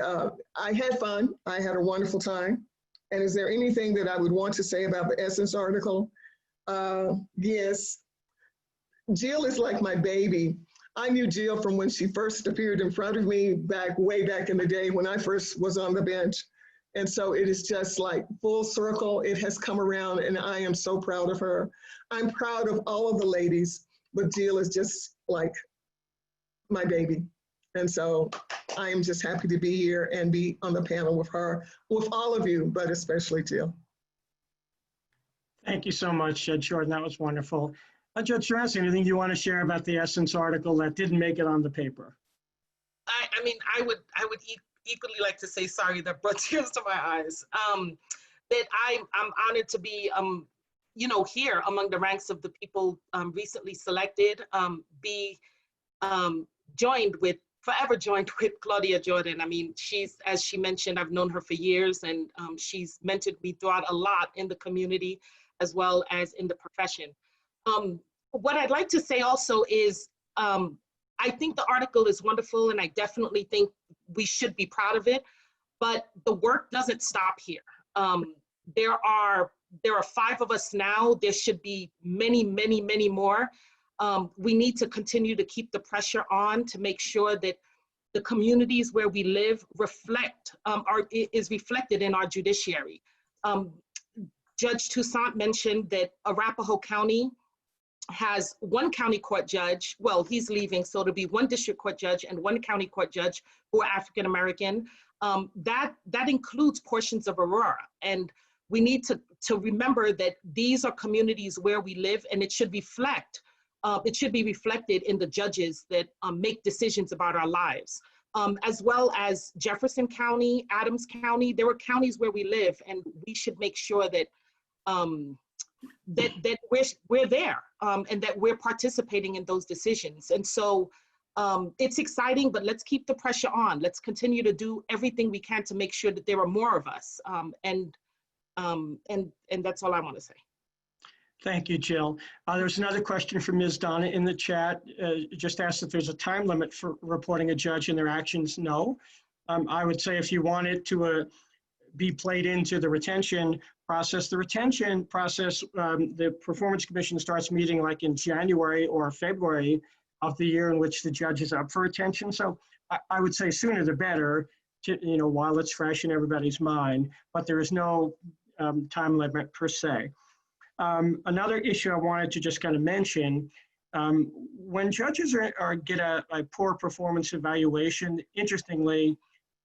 I had fun. I had a wonderful time. And is there anything that I would want to say about the Essence article? Yes. Jill is like my baby. I knew Jill from when she first appeared in front of me way back in the day when I first was on the bench. And so it is just like full circle. It has come around and I am so proud of her. I'm proud of all of the ladies, but Jill is just like my baby. And so I am just happy to be here and be on the panel with her, with all of you, but especially Jill. Thank you so much, Judge Jordan. That was wonderful. Judge Jurassic, anything you want to share about the Essence article that didn't make it on the paper? I mean, I would equally like to say sorry that brought tears to my eyes. That I'm honored to be, here among the ranks of the people recently selected, forever joined with Claudia Jordan. I mean, as she mentioned, I've known her for years, and she's mentored me throughout a lot in the community as well as in the profession. What I'd like to say also is, I think the article is wonderful, and I definitely think we should be proud of it, but the work doesn't stop here. There are 5 of us now. There should be many, many, many more. We need to continue to keep the pressure on to make sure that the communities where we live is reflected in our judiciary. Judge Toussaint mentioned that Arapahoe County has 1 county court judge. Well, he's leaving, so it'll be 1 district court judge and 1 county court judge who are African American. That includes portions of Aurora, and we need to remember that these are communities where we live, and it should reflect. It should be reflected in the judges that make decisions about our lives, as well as Jefferson County, Adams County. There are counties where we live, and we should make sure that that we're there and that we're participating in those decisions. And so it's exciting, but let's keep the pressure on. Let's continue to do everything we can to make sure that there are more of us. And that's all I want to say. Thank you, Jill. There's another question from Ms. Donna in the chat. Just asked if there's a time limit for reporting a judge and their actions. No. I would say if you want it to be played into the retention process, the Performance Commission starts meeting like in January or February of the year in which the judge is up for retention. So I would say sooner the better, while it's fresh in everybody's mind, but there is no time limit per se. Another issue I wanted to just kind of mention, when judges get a poor performance evaluation, interestingly,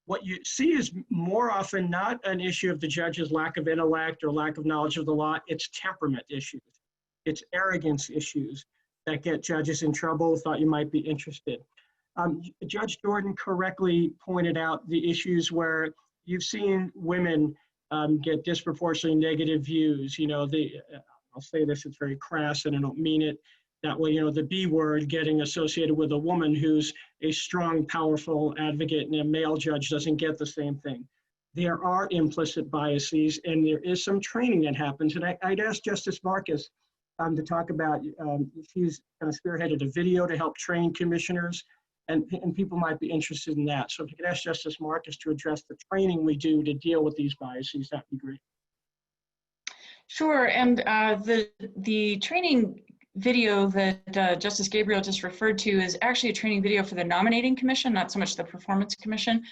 what you see is more often not an issue of the judge's lack of intellect or lack of knowledge of the law, it's temperament issues. It's arrogance issues that get judges in trouble. Thought you might be interested. Judge Jordan correctly pointed out the issues where you've seen women get disproportionately negative views. I'll say this, it's very crass and I don't mean it that way, the B word getting associated with a woman who's a strong, powerful advocate, and a male judge doesn't get the same thing. There are implicit biases, and there is some training that happens. And I'd ask Justice Marcus to talk about, she's kind of spearheaded a video to help train commissioners, and people might be interested in that. So if you could ask Justice Marcus to address the training we do to deal with these biases, that'd be great. Sure, and the training video that Justice Gabriel just referred to is actually a training video for the nominating commission, not so much the performance commission.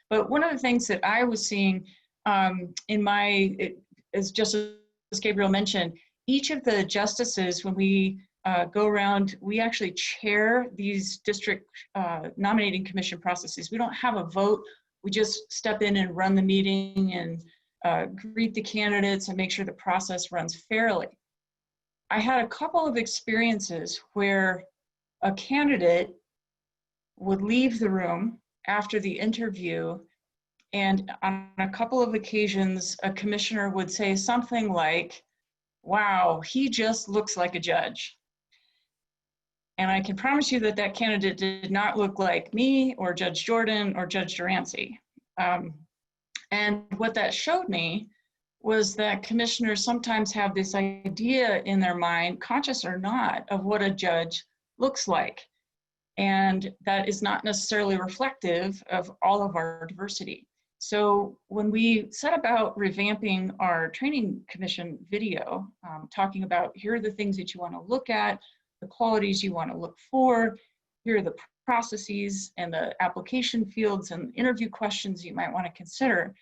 But one of the things that I was seeing as Justice Gabriel mentioned, each of the justices, when we go around, we actually chair these district nominating commission processes. We don't have a vote. We just step in and run the meeting and greet the candidates and make sure the process runs fairly. I had a couple of experiences where a candidate would leave the room after the interview, and on a couple of occasions, a commissioner would say something like, "Wow, he just looks like a judge." And I can promise you that that candidate did not look like me or Judge Jordan or Judge Durancy. And what that showed me was that commissioners sometimes have this idea in their mind, conscious or not, of what a judge looks like. And that is not necessarily reflective of all of our diversity. So when we set about revamping our training commission video, talking about here are the things that you want to look at, the qualities you want to look for, here are the processes and the application fields and interview questions you might want to consider,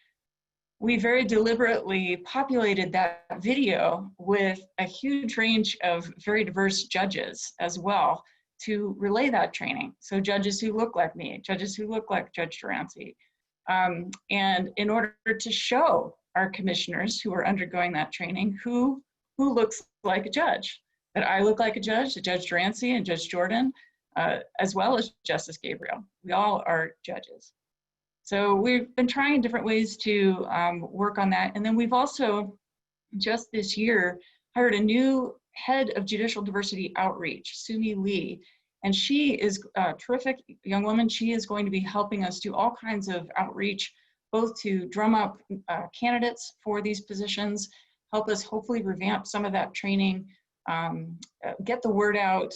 we very deliberately populated that video with a huge range of very diverse judges as well to relay that training. So judges who look like me, judges who look like Judge Durancy. And in order to show our commissioners who are undergoing that training who looks like a judge, that I look like a judge, that Judge Durancy and Judge Jordan, as well as Justice Gabriel. We all are judges. So we've been trying different ways to work on that. And then we've also, just this year, hired a new head of judicial diversity outreach, Sumi Lee. And she is a terrific young woman. She is going to be helping us do all kinds of outreach, both to drum up candidates for these positions, help us hopefully revamp some of that training, get the word out,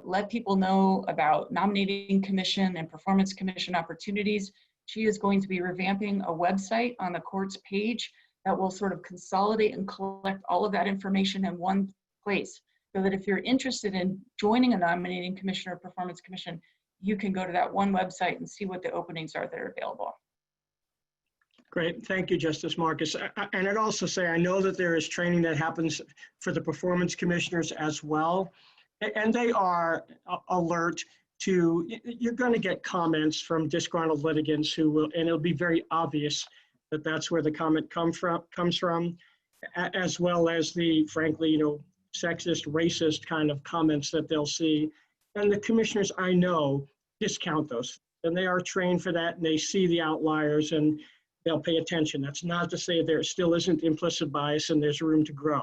let people know about nominating commission and performance commission opportunities. She is going to be revamping a website on the court's page that will sort of consolidate and collect all of that information in one place, so that if you're interested in joining a nominating commission or performance commission, you can go to that one website and see what the openings are that are available. Great, thank you, Justice Marcus. And I'd also say, I know that there is training that happens for the performance commissioners as well. And they are alert to, you're going to get comments from disgruntled litigants who will, and it'll be very obvious that that's where the comment comes from, as well as the, frankly, sexist, racist kind of comments that they'll see. And the commissioners, I know, discount those. And they are trained for that, and they see the outliers, and they'll pay attention. That's not to say there still isn't implicit bias and there's room to grow.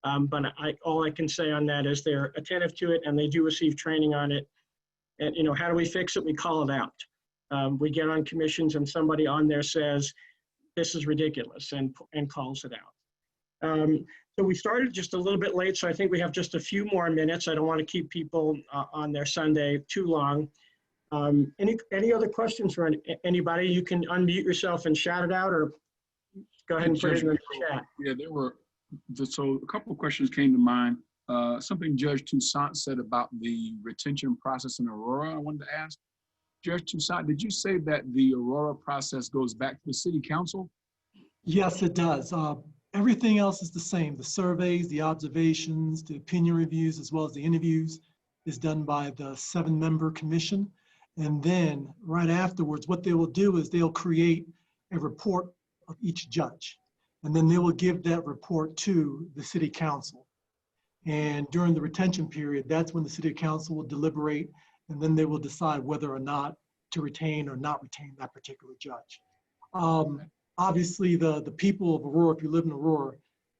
But all I can say on that is they're attentive to it, and they do receive training on it. And how do we fix it? We call it out. We get on commissions and somebody on there says, this is ridiculous, and calls it out. So we started just a little bit late, so I think we have just a few more minutes. I don't want to keep people on their Sunday too long. Any other questions for anybody? You can unmute yourself and shout it out, or go ahead and put it in the chat. Yeah, so a couple of questions came to mind. Something Judge Toussaint said about the retention process in Aurora, I wanted to ask. Judge Toussaint, did you say that the Aurora process goes back to the city council? Yes, it does. Everything else is the same. The surveys, the observations, the opinion reviews, as well as the interviews is done by the 7-member commission. And then right afterwards, what they will do is they'll create a report of each judge. And then they will give that report to the city council. And during the retention period, that's when the city council will deliberate, and then they will decide whether or not to retain or not retain that particular judge. Obviously, the people of Aurora, if you live in Aurora,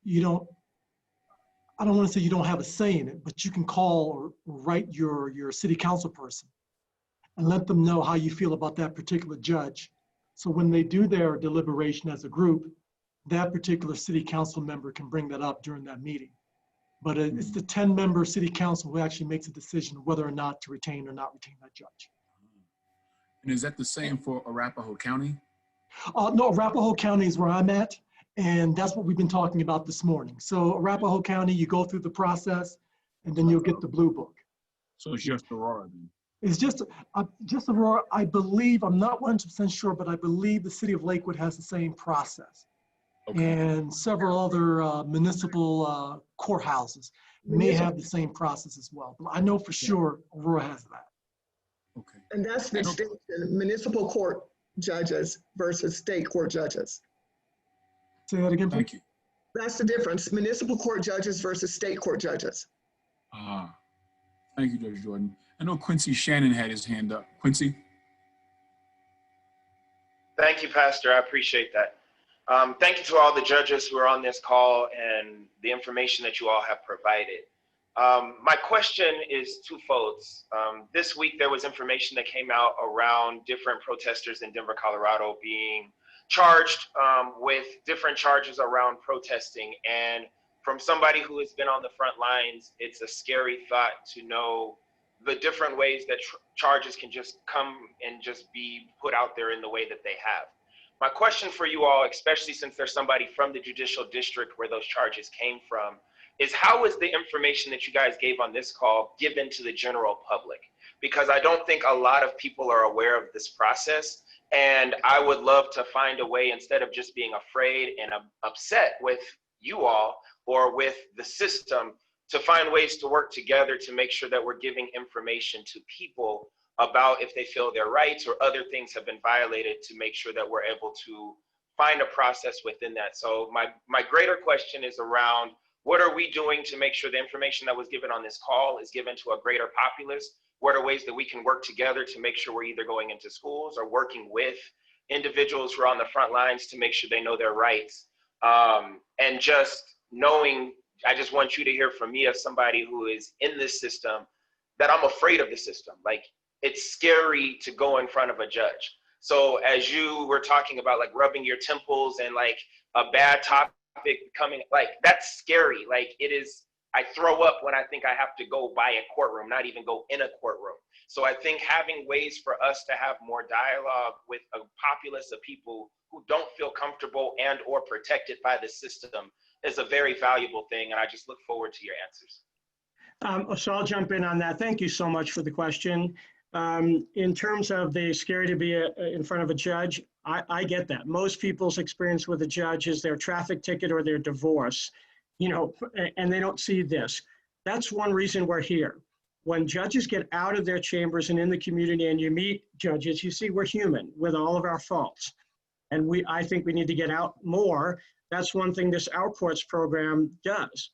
I don't want to say you don't have a say in it, but you can call or write your city council person and let them know how you feel about that particular judge. So when they do their deliberation as a group, that particular city council member can bring that up during that meeting. But it's the 10-member city council who actually makes a decision whether or not to retain or not retain that judge. And is that the same for Arapahoe County? No, Arapahoe County is where I'm at, and that's what we've been talking about this morning. So Arapahoe County, you go through the process, and then you'll get the blue book. So it's just Aurora then? It's just Aurora. I believe, I'm not 100% sure, but I believe the city of Lakewood has the same process. Okay. and several other municipal courthouses may have the same process as well. But I know for sure Aurora has that. Okay. And that's the distinction, municipal court judges versus state court judges. Say that again, please. Thank you. That's the difference, municipal court judges versus state court judges. Thank you, Judge Jordan. I know Quincy Shannon had his hand up. Quincy? Thank you, Pastor. I appreciate that. Thank you to all the judges who are on this call and the information that you all have provided. My question is twofold. This week, there was information that came out around different protesters in Denver, Colorado being charged with different charges around protesting. And from somebody who has been on the front lines, it's a scary thought to know the different ways that charges can just come and just be put out there in the way that they have. My question for you all, especially since there's somebody from the judicial district where those charges came from, is how is the information that you guys gave on this call given to the general public? Because I don't think a lot of people are aware of this process. And I would love to find a way, instead of just being afraid and upset with you all or with the system, to find ways to work together to make sure that we're giving information to people about if they feel their rights or other things have been violated, to make sure that we're able to find a process within that. So my greater question is around, what are we doing to make sure the information that was given on this call is given to a greater populace? What are ways that we can work together to make sure we're either going into schools or working with individuals who are on the front lines to make sure they know their rights? And just knowing, I just want you to hear from me as somebody who is in this system, that I'm afraid of the system. Like, it's scary to go in front of a judge. So as you were talking about, like, rubbing your temples and like a bad topic coming, like, that's scary. Like, it is, I throw up when I think I have to go by a courtroom, not even go in a courtroom. So I think having ways for us to have more dialogue with a populace of people who don't feel comfortable and or protected by the system is a very valuable thing. And I just look forward to your answers. So I'll jump in on that. Thank you so much for the question. In terms of the scary to be in front of a judge, I get that. Most people's experience with a judge is their traffic ticket or their divorce, you know, and they don't see this. That's one reason we're here. When judges get out of their chambers and in the community and you meet judges, you see we're human with all of our faults. And I think we need to get out more. That's one thing this Our Courts program does.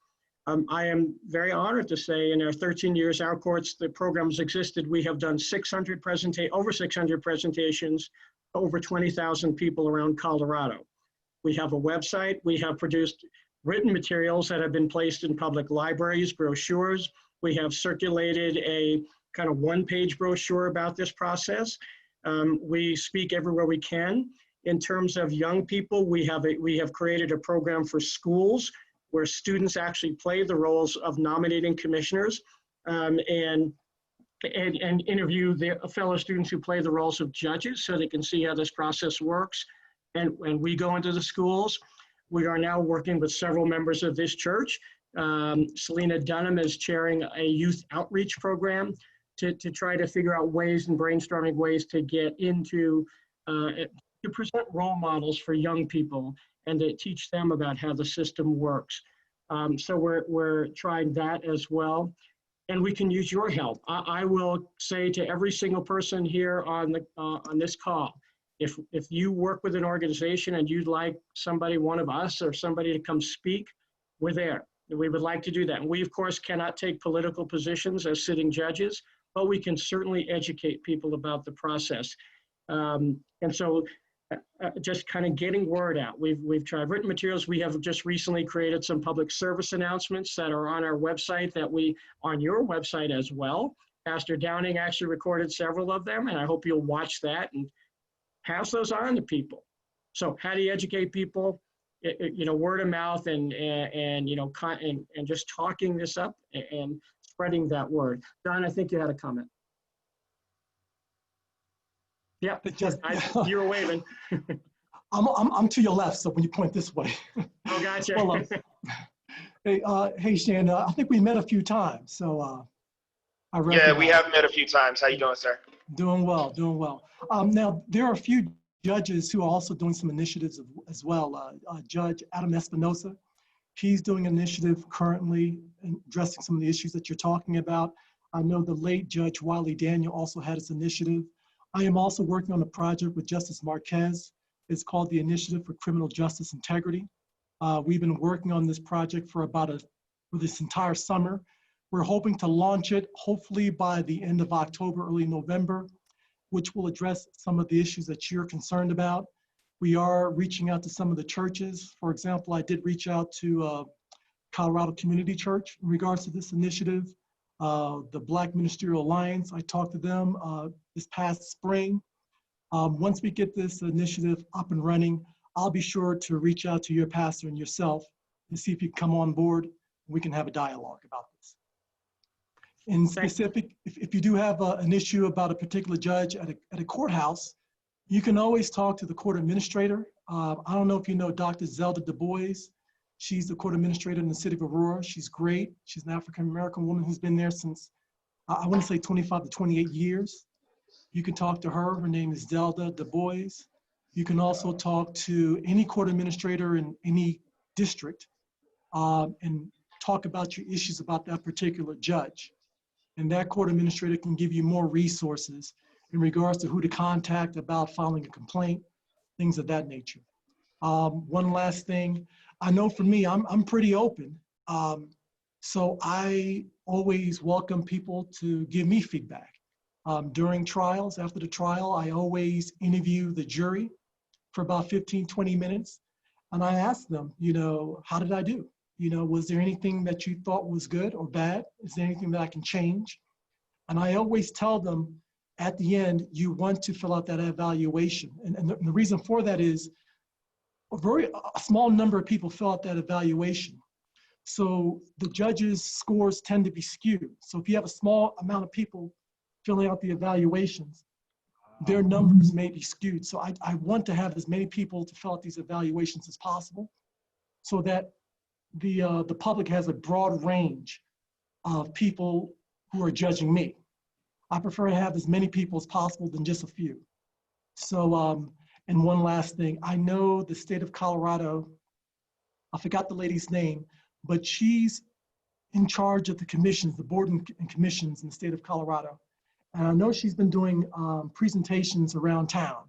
I am very honored to say in our 13 years Our Courts, the program's existed, we have done over 600 presentations, over 20,000 people around Colorado. We have a website. We have produced written materials that have been placed in public libraries, brochures. We have circulated a kind of one-page brochure about this process. We speak everywhere we can. In terms of young people, we have created a program for schools where students actually play the roles of nominating commissioners and interview their fellow students who play the roles of judges so they can see how this process works. And when we go into the schools, we are now working with several members of this church. Selena Dunham is chairing a youth outreach program to try to figure out ways and brainstorming ways to get into, to present role models for young people and to teach them about how the system works. So we're trying that as well. And we can use your help. I will say to every single person here on this call, if you work with an organization and you'd like somebody, one of us or somebody to come speak, we're there. We would like to do that. And we, of course, cannot take political positions as sitting judges, but we can certainly educate people about the process. And so just kind of getting word out. We've tried written materials. We have just recently created some public service announcements that are on our website on your website as well. Pastor Downing actually recorded several of them, and I hope you'll watch that and pass those on to people. So how do you educate people? Word of mouth and just talking this up and spreading that word. Don, I think you had a comment. Yeah, you were waving. I'm to your left, so when you point this way. Oh, gotcha. Well, hey, Shan, I think we met a few times, so Yeah, we have met a few times. How you doing, sir? Doing well, doing well. Now, there are a few judges who are also doing some initiatives as well. Judge Adam Espinosa, he's doing an initiative currently in addressing some of the issues that you're talking about. I know the late Judge Wiley Daniel also had his initiative. I am also working on a project with Justice Marquez. It's called the Initiative for Criminal Justice Integrity. We've been working on this project for this entire summer. We're hoping to launch it hopefully by the end of October, early November, which will address some of the issues that you're concerned about. We are reaching out to some of the churches. For example, I did reach out to Colorado Community Church in regards to this initiative. The Black Ministerial Alliance, I talked to them this past spring. Once we get this initiative up and running, I'll be sure to reach out to your pastor and yourself to see if you can come on board and we can have a dialogue about this. In specific, if you do have an issue about a particular judge at a courthouse, you can always talk to the court administrator. I don't know if you know Dr. Zelda Du Bois. She's the court administrator in the city of Aurora. She's great. She's an African-American woman who's been there since, I want to say 25 to 28 years. You can talk to her. Her name is Zelda Du Bois. You can also talk to any court administrator in any district and talk about your issues about that particular judge. And that court administrator can give you more resources in regards to who to contact about filing a complaint, things of that nature. One last thing, I know for me, I'm pretty open. So I always welcome people to give me feedback. During trials, after the trial, I always interview the jury for about 15, 20 minutes. And I ask them, how did I do? Was there anything that you thought was good or bad? Is there anything that I can change? And I always tell them at the end, you want to fill out that evaluation. And the reason for that is a small number of people fill out that evaluation. So the judges' scores tend to be skewed. So if you have a small amount of people filling out the evaluations, their numbers may be skewed. So I want to have as many people to fill out these evaluations as possible so that the public has a broad range of people who are judging me. I prefer to have as many people as possible than just a few. So, and one last thing, I know the state of Colorado, I forgot the lady's name, but she's in charge of the commissions, the board and commissions in the state of Colorado. And I know she's been doing presentations around town.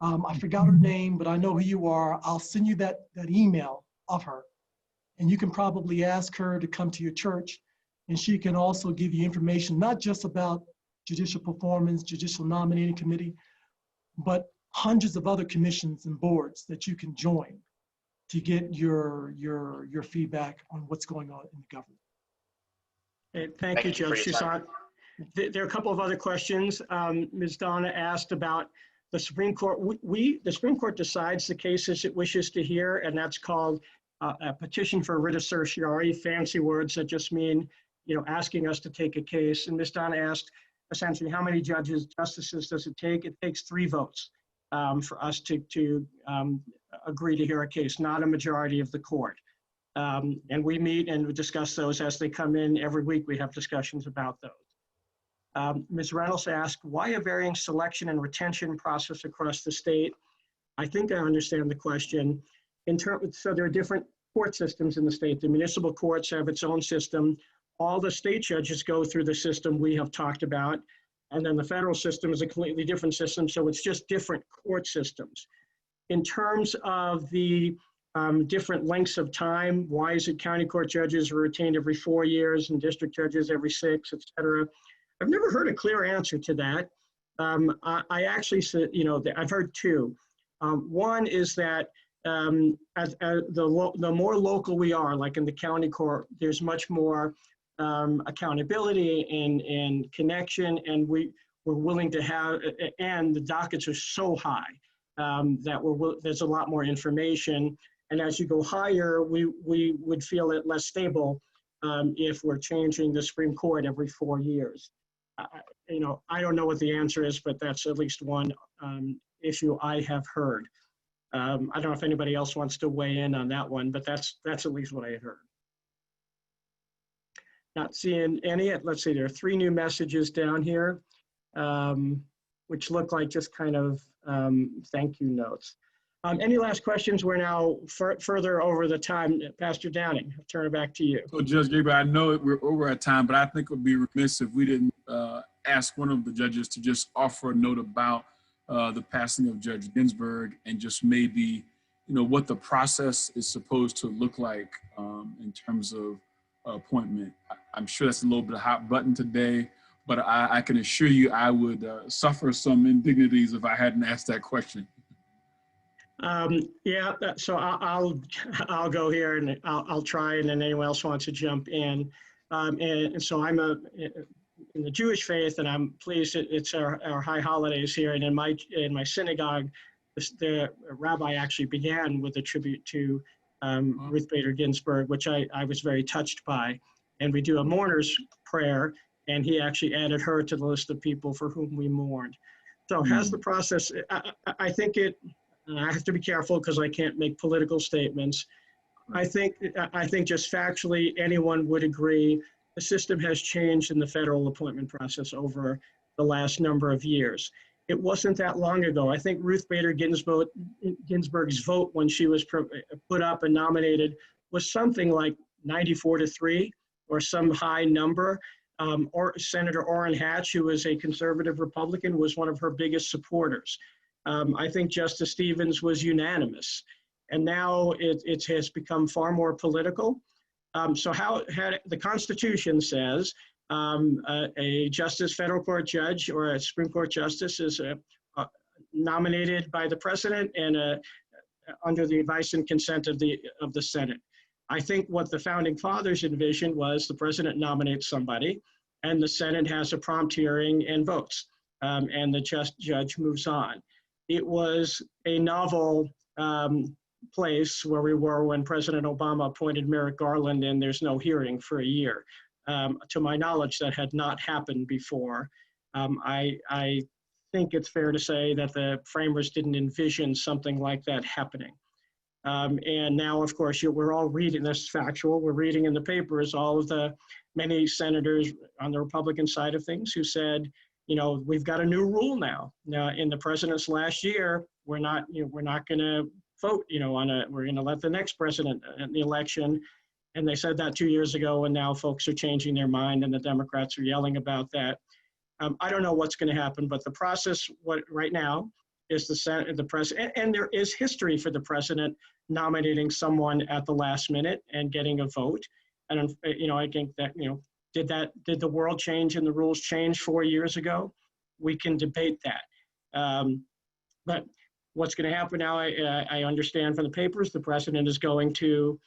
I forgot her name, but I know who you are. I'll send you that email of her. And you can probably ask her to come to your church, and she can also give you information, not just about judicial performance, judicial nominating committee, but hundreds of other commissions and boards that you can join to get your feedback on what's going on in the government. Okay, thank you, Judge Toussaint. There are a couple of other questions. Ms. Donna asked about the Supreme Court. The Supreme Court decides the cases it wishes to hear, and that's called a petition for writ of certiorari, fancy words that just mean, asking us to take a case. And Ms. Donna asked, essentially, how many justices does it take? It takes 3 votes for us to agree to hear a case, not a majority of the court. And we meet and we discuss those as they come in. Every week we have discussions about those. Ms. Reynolds asked, why a varying selection and retention process across the state? I think I understand the question. So there are different court systems in the state. The municipal courts have its own system. All the state judges go through the system we have talked about. And then the federal system is a completely different system. So it's just different court systems. In terms of the different lengths of time, why is it county court judges are retained every 4 years and district judges every 6, et cetera? I've never heard a clear answer to that. I actually said, I've heard 2. One is that as the more local we are, like in the county court, there's much more accountability and connection, and we're willing to have, and the dockets are so high that there's a lot more information. And as you go higher, we would feel it less stable if we're changing the Supreme Court every 4 years. I don't know what the answer is, but that's at least one issue I have heard. I don't know if anybody else wants to weigh in on that one, but that's at least what I had heard. Not seeing any. Let's see, there are 3 new messages down here, which look like just kind of thank you notes. Any last questions? We're now further over the time. Pastor Downing, I'll turn it back to you. So Judge Gabriel, I know we're over our time, but I think it would be remiss if we didn't ask one of the judges to just offer a note about the passing of Judge Ginsburg and just maybe, what the process is supposed to look like in terms of appointment. I'm sure that's a little bit of hot button today, but I can assure you I would suffer some indignities if I hadn't asked that question. So I'll go here and I'll try, and then anyone else wants to jump in. And so I'm in the Jewish faith, and I'm pleased it's our high holidays here. And in my synagogue, the rabbi actually began with a tribute to Ruth Bader Ginsburg, which I was very touched by. And we do a mourner's prayer, and he actually added her to the list of people for whom we mourned. So has the process, I think it, and I have to be careful because I can't make political statements. I think just factually, anyone would agree the system has changed in the federal appointment process over the last number of years. It wasn't that long ago. I think Ruth Bader Ginsburg's vote when she was put up and nominated was something like 94-3 or some high number. Or Senator Orrin Hatch, who was a conservative Republican, was one of her biggest supporters. I think Justice Stevens was unanimous, and now it has become far more political. So how the Constitution says a federal court judge or a Supreme Court justice is nominated by the president and under the advice and consent of the Senate. I think what the founding fathers envisioned was the president nominates somebody, and the Senate has a prompt hearing and votes, and the judge moves on. It was a novel place where we were when President Obama appointed Merrick Garland, and there's no hearing for a year. To my knowledge, that had not happened before. I think it's fair to say that the framers didn't envision something like that happening. And now, of course, we're all reading this factual. We're reading in the papers all of the many senators on the Republican side of things who said, we've got a new rule now. Now, in the president's last year, we're not going to vote, we're going to let the next president in the election. And they said that 2 years ago, and now folks are changing their mind, and the Democrats are yelling about that. I don't know what's going to happen, but the process right now is the president, and there is history for the president nominating someone at the last minute and getting a vote. And I think that did the world change and the rules change 4 years ago? We can debate that. But what's going to happen now? I understand from the papers the president is going to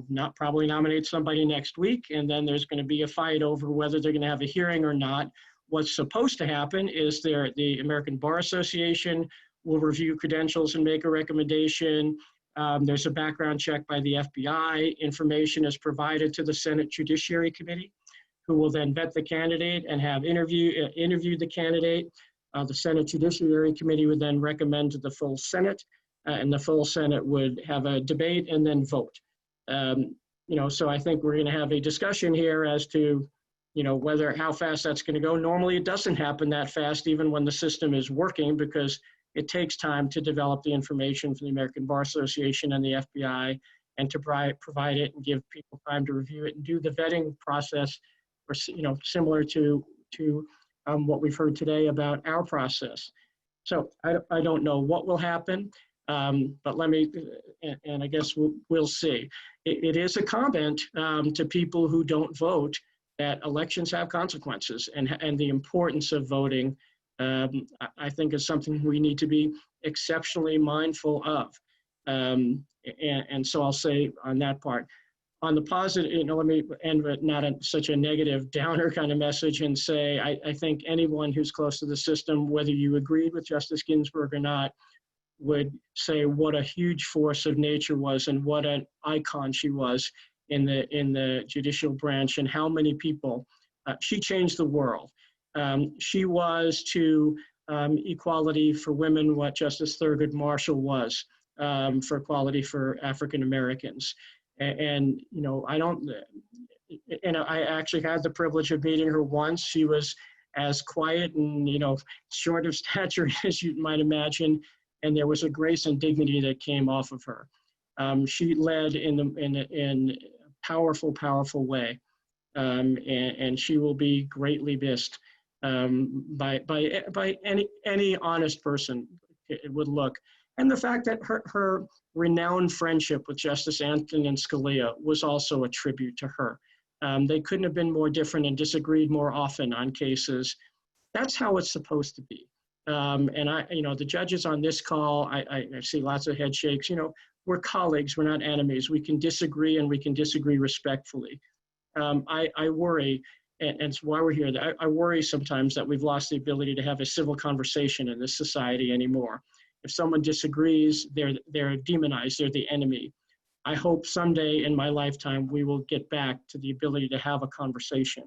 not probably nominate somebody next week, and then there's going to be a fight over whether they're going to have a hearing or not. What's supposed to happen is the American Bar Association will review credentials and make a recommendation. There's a background check by the FBI. Information is provided to the Senate Judiciary Committee, who will then vet the candidate and have interview the candidate. The Senate Judiciary Committee would then recommend to the full Senate, and the full Senate would have a debate and then vote. So I think we're going to have a discussion here as to, how fast that's going to go. Normally, it doesn't happen that fast, even when the system is working, because it takes time to develop the information from the American Bar Association and the FBI, and to provide it and give people time to review it and do the vetting process, or similar to what we've heard today about our process. So I don't know what will happen. But I guess we'll see. It is a comment to people who don't vote that elections have consequences, and the importance of voting, I think, is something we need to be exceptionally mindful of. And so I'll say on that part. On the positive, let me end with not such a negative downer kind of message and say, I think anyone who's close to the system, whether you agreed with Justice Ginsburg or not, would say what a huge force of nature was and what an icon she was in the judicial branch, and how many people she changed the world. She was to equality for women what Justice Thurgood Marshall was for equality for African Americans. And I actually had the privilege of meeting her once. She was as quiet and, short of stature as you might imagine. And there was a grace and dignity that came off of her. She led in a powerful, powerful way. And she will be greatly missed by any honest person it would look. And the fact that her renowned friendship with Justice Antonin Scalia was also a tribute to her. They couldn't have been more different and disagreed more often on cases. That's how it's supposed to be. And the judges on this call, I see lots of head shakes. We're colleagues, we're not enemies. We can disagree and we can disagree respectfully. I worry, and it's why we're here. I worry sometimes that we've lost the ability to have a civil conversation in this society anymore. If someone disagrees, they're demonized, they're the enemy. I hope someday in my lifetime we will get back to the ability to have a conversation.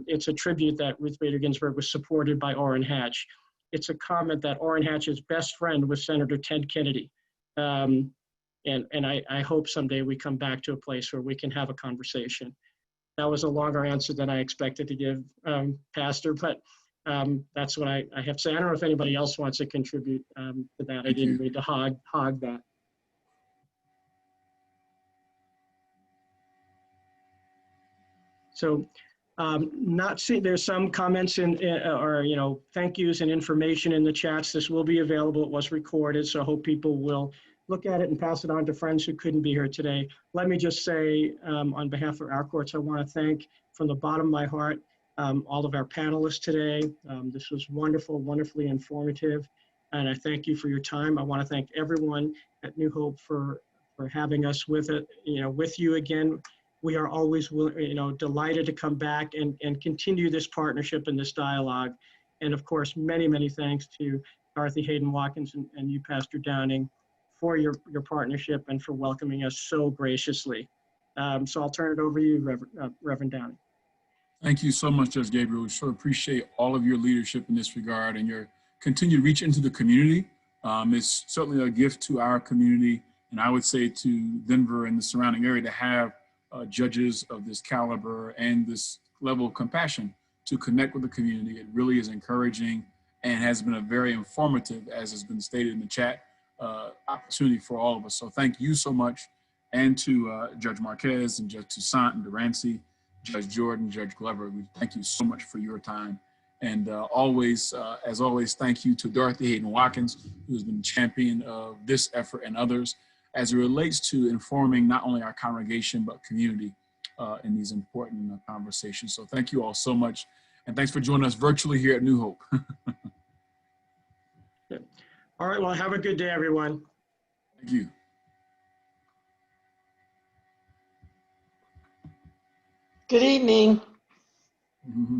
It's a tribute that Ruth Bader Ginsburg was supported by Orrin Hatch. It's a comment that Orrin Hatch's best friend was Senator Ted Kennedy. And I hope someday we come back to a place where we can have a conversation. That was a longer answer than I expected to give, Pastor, but that's what I have to say. I don't know if anybody else wants to contribute to that. I didn't mean to hog that. So not seeing, there's some comments or thank yous and information in the chats. This will be available. It was recorded, so I hope people will look at it and pass it on to friends who couldn't be here today. Let me just say on behalf of our courts, I want to thank from the bottom of my heart all of our panelists today. This was wonderful, wonderfully informative, and I thank you for your time. I want to thank everyone at New Hope for having us with you again. We are always delighted to come back and continue this partnership and this dialogue. And of course, many, many thanks to Dorothy Hayden Watkins and you, Pastor Downing, for your partnership and for welcoming us so graciously. So I'll turn it over to you, Reverend Downing. Thank you so much, Judge Gabriel. We sure appreciate all of your leadership in this regard and your continued reach into the community. It's certainly a gift to our community, and I would say to Denver and the surrounding area to have judges of this caliber and this level of compassion to connect with the community. It really is encouraging and has been a very informative, as has been stated in the chat, opportunity for all of us. So thank you so much. And to Judge Marquez and Judge Toussaint and Durancy, Judge Jordan, Judge Glover, we thank you so much for your time. And as always, thank you to Dorothy Hayden Watkins, who's been champion of this effort and others as it relates to informing not only our congregation, but community in these important conversations. So thank you all so much. And thanks for joining us virtually here at New Hope. All right, well, have a good day, everyone. Thank you. Good evening. Mm-hmm.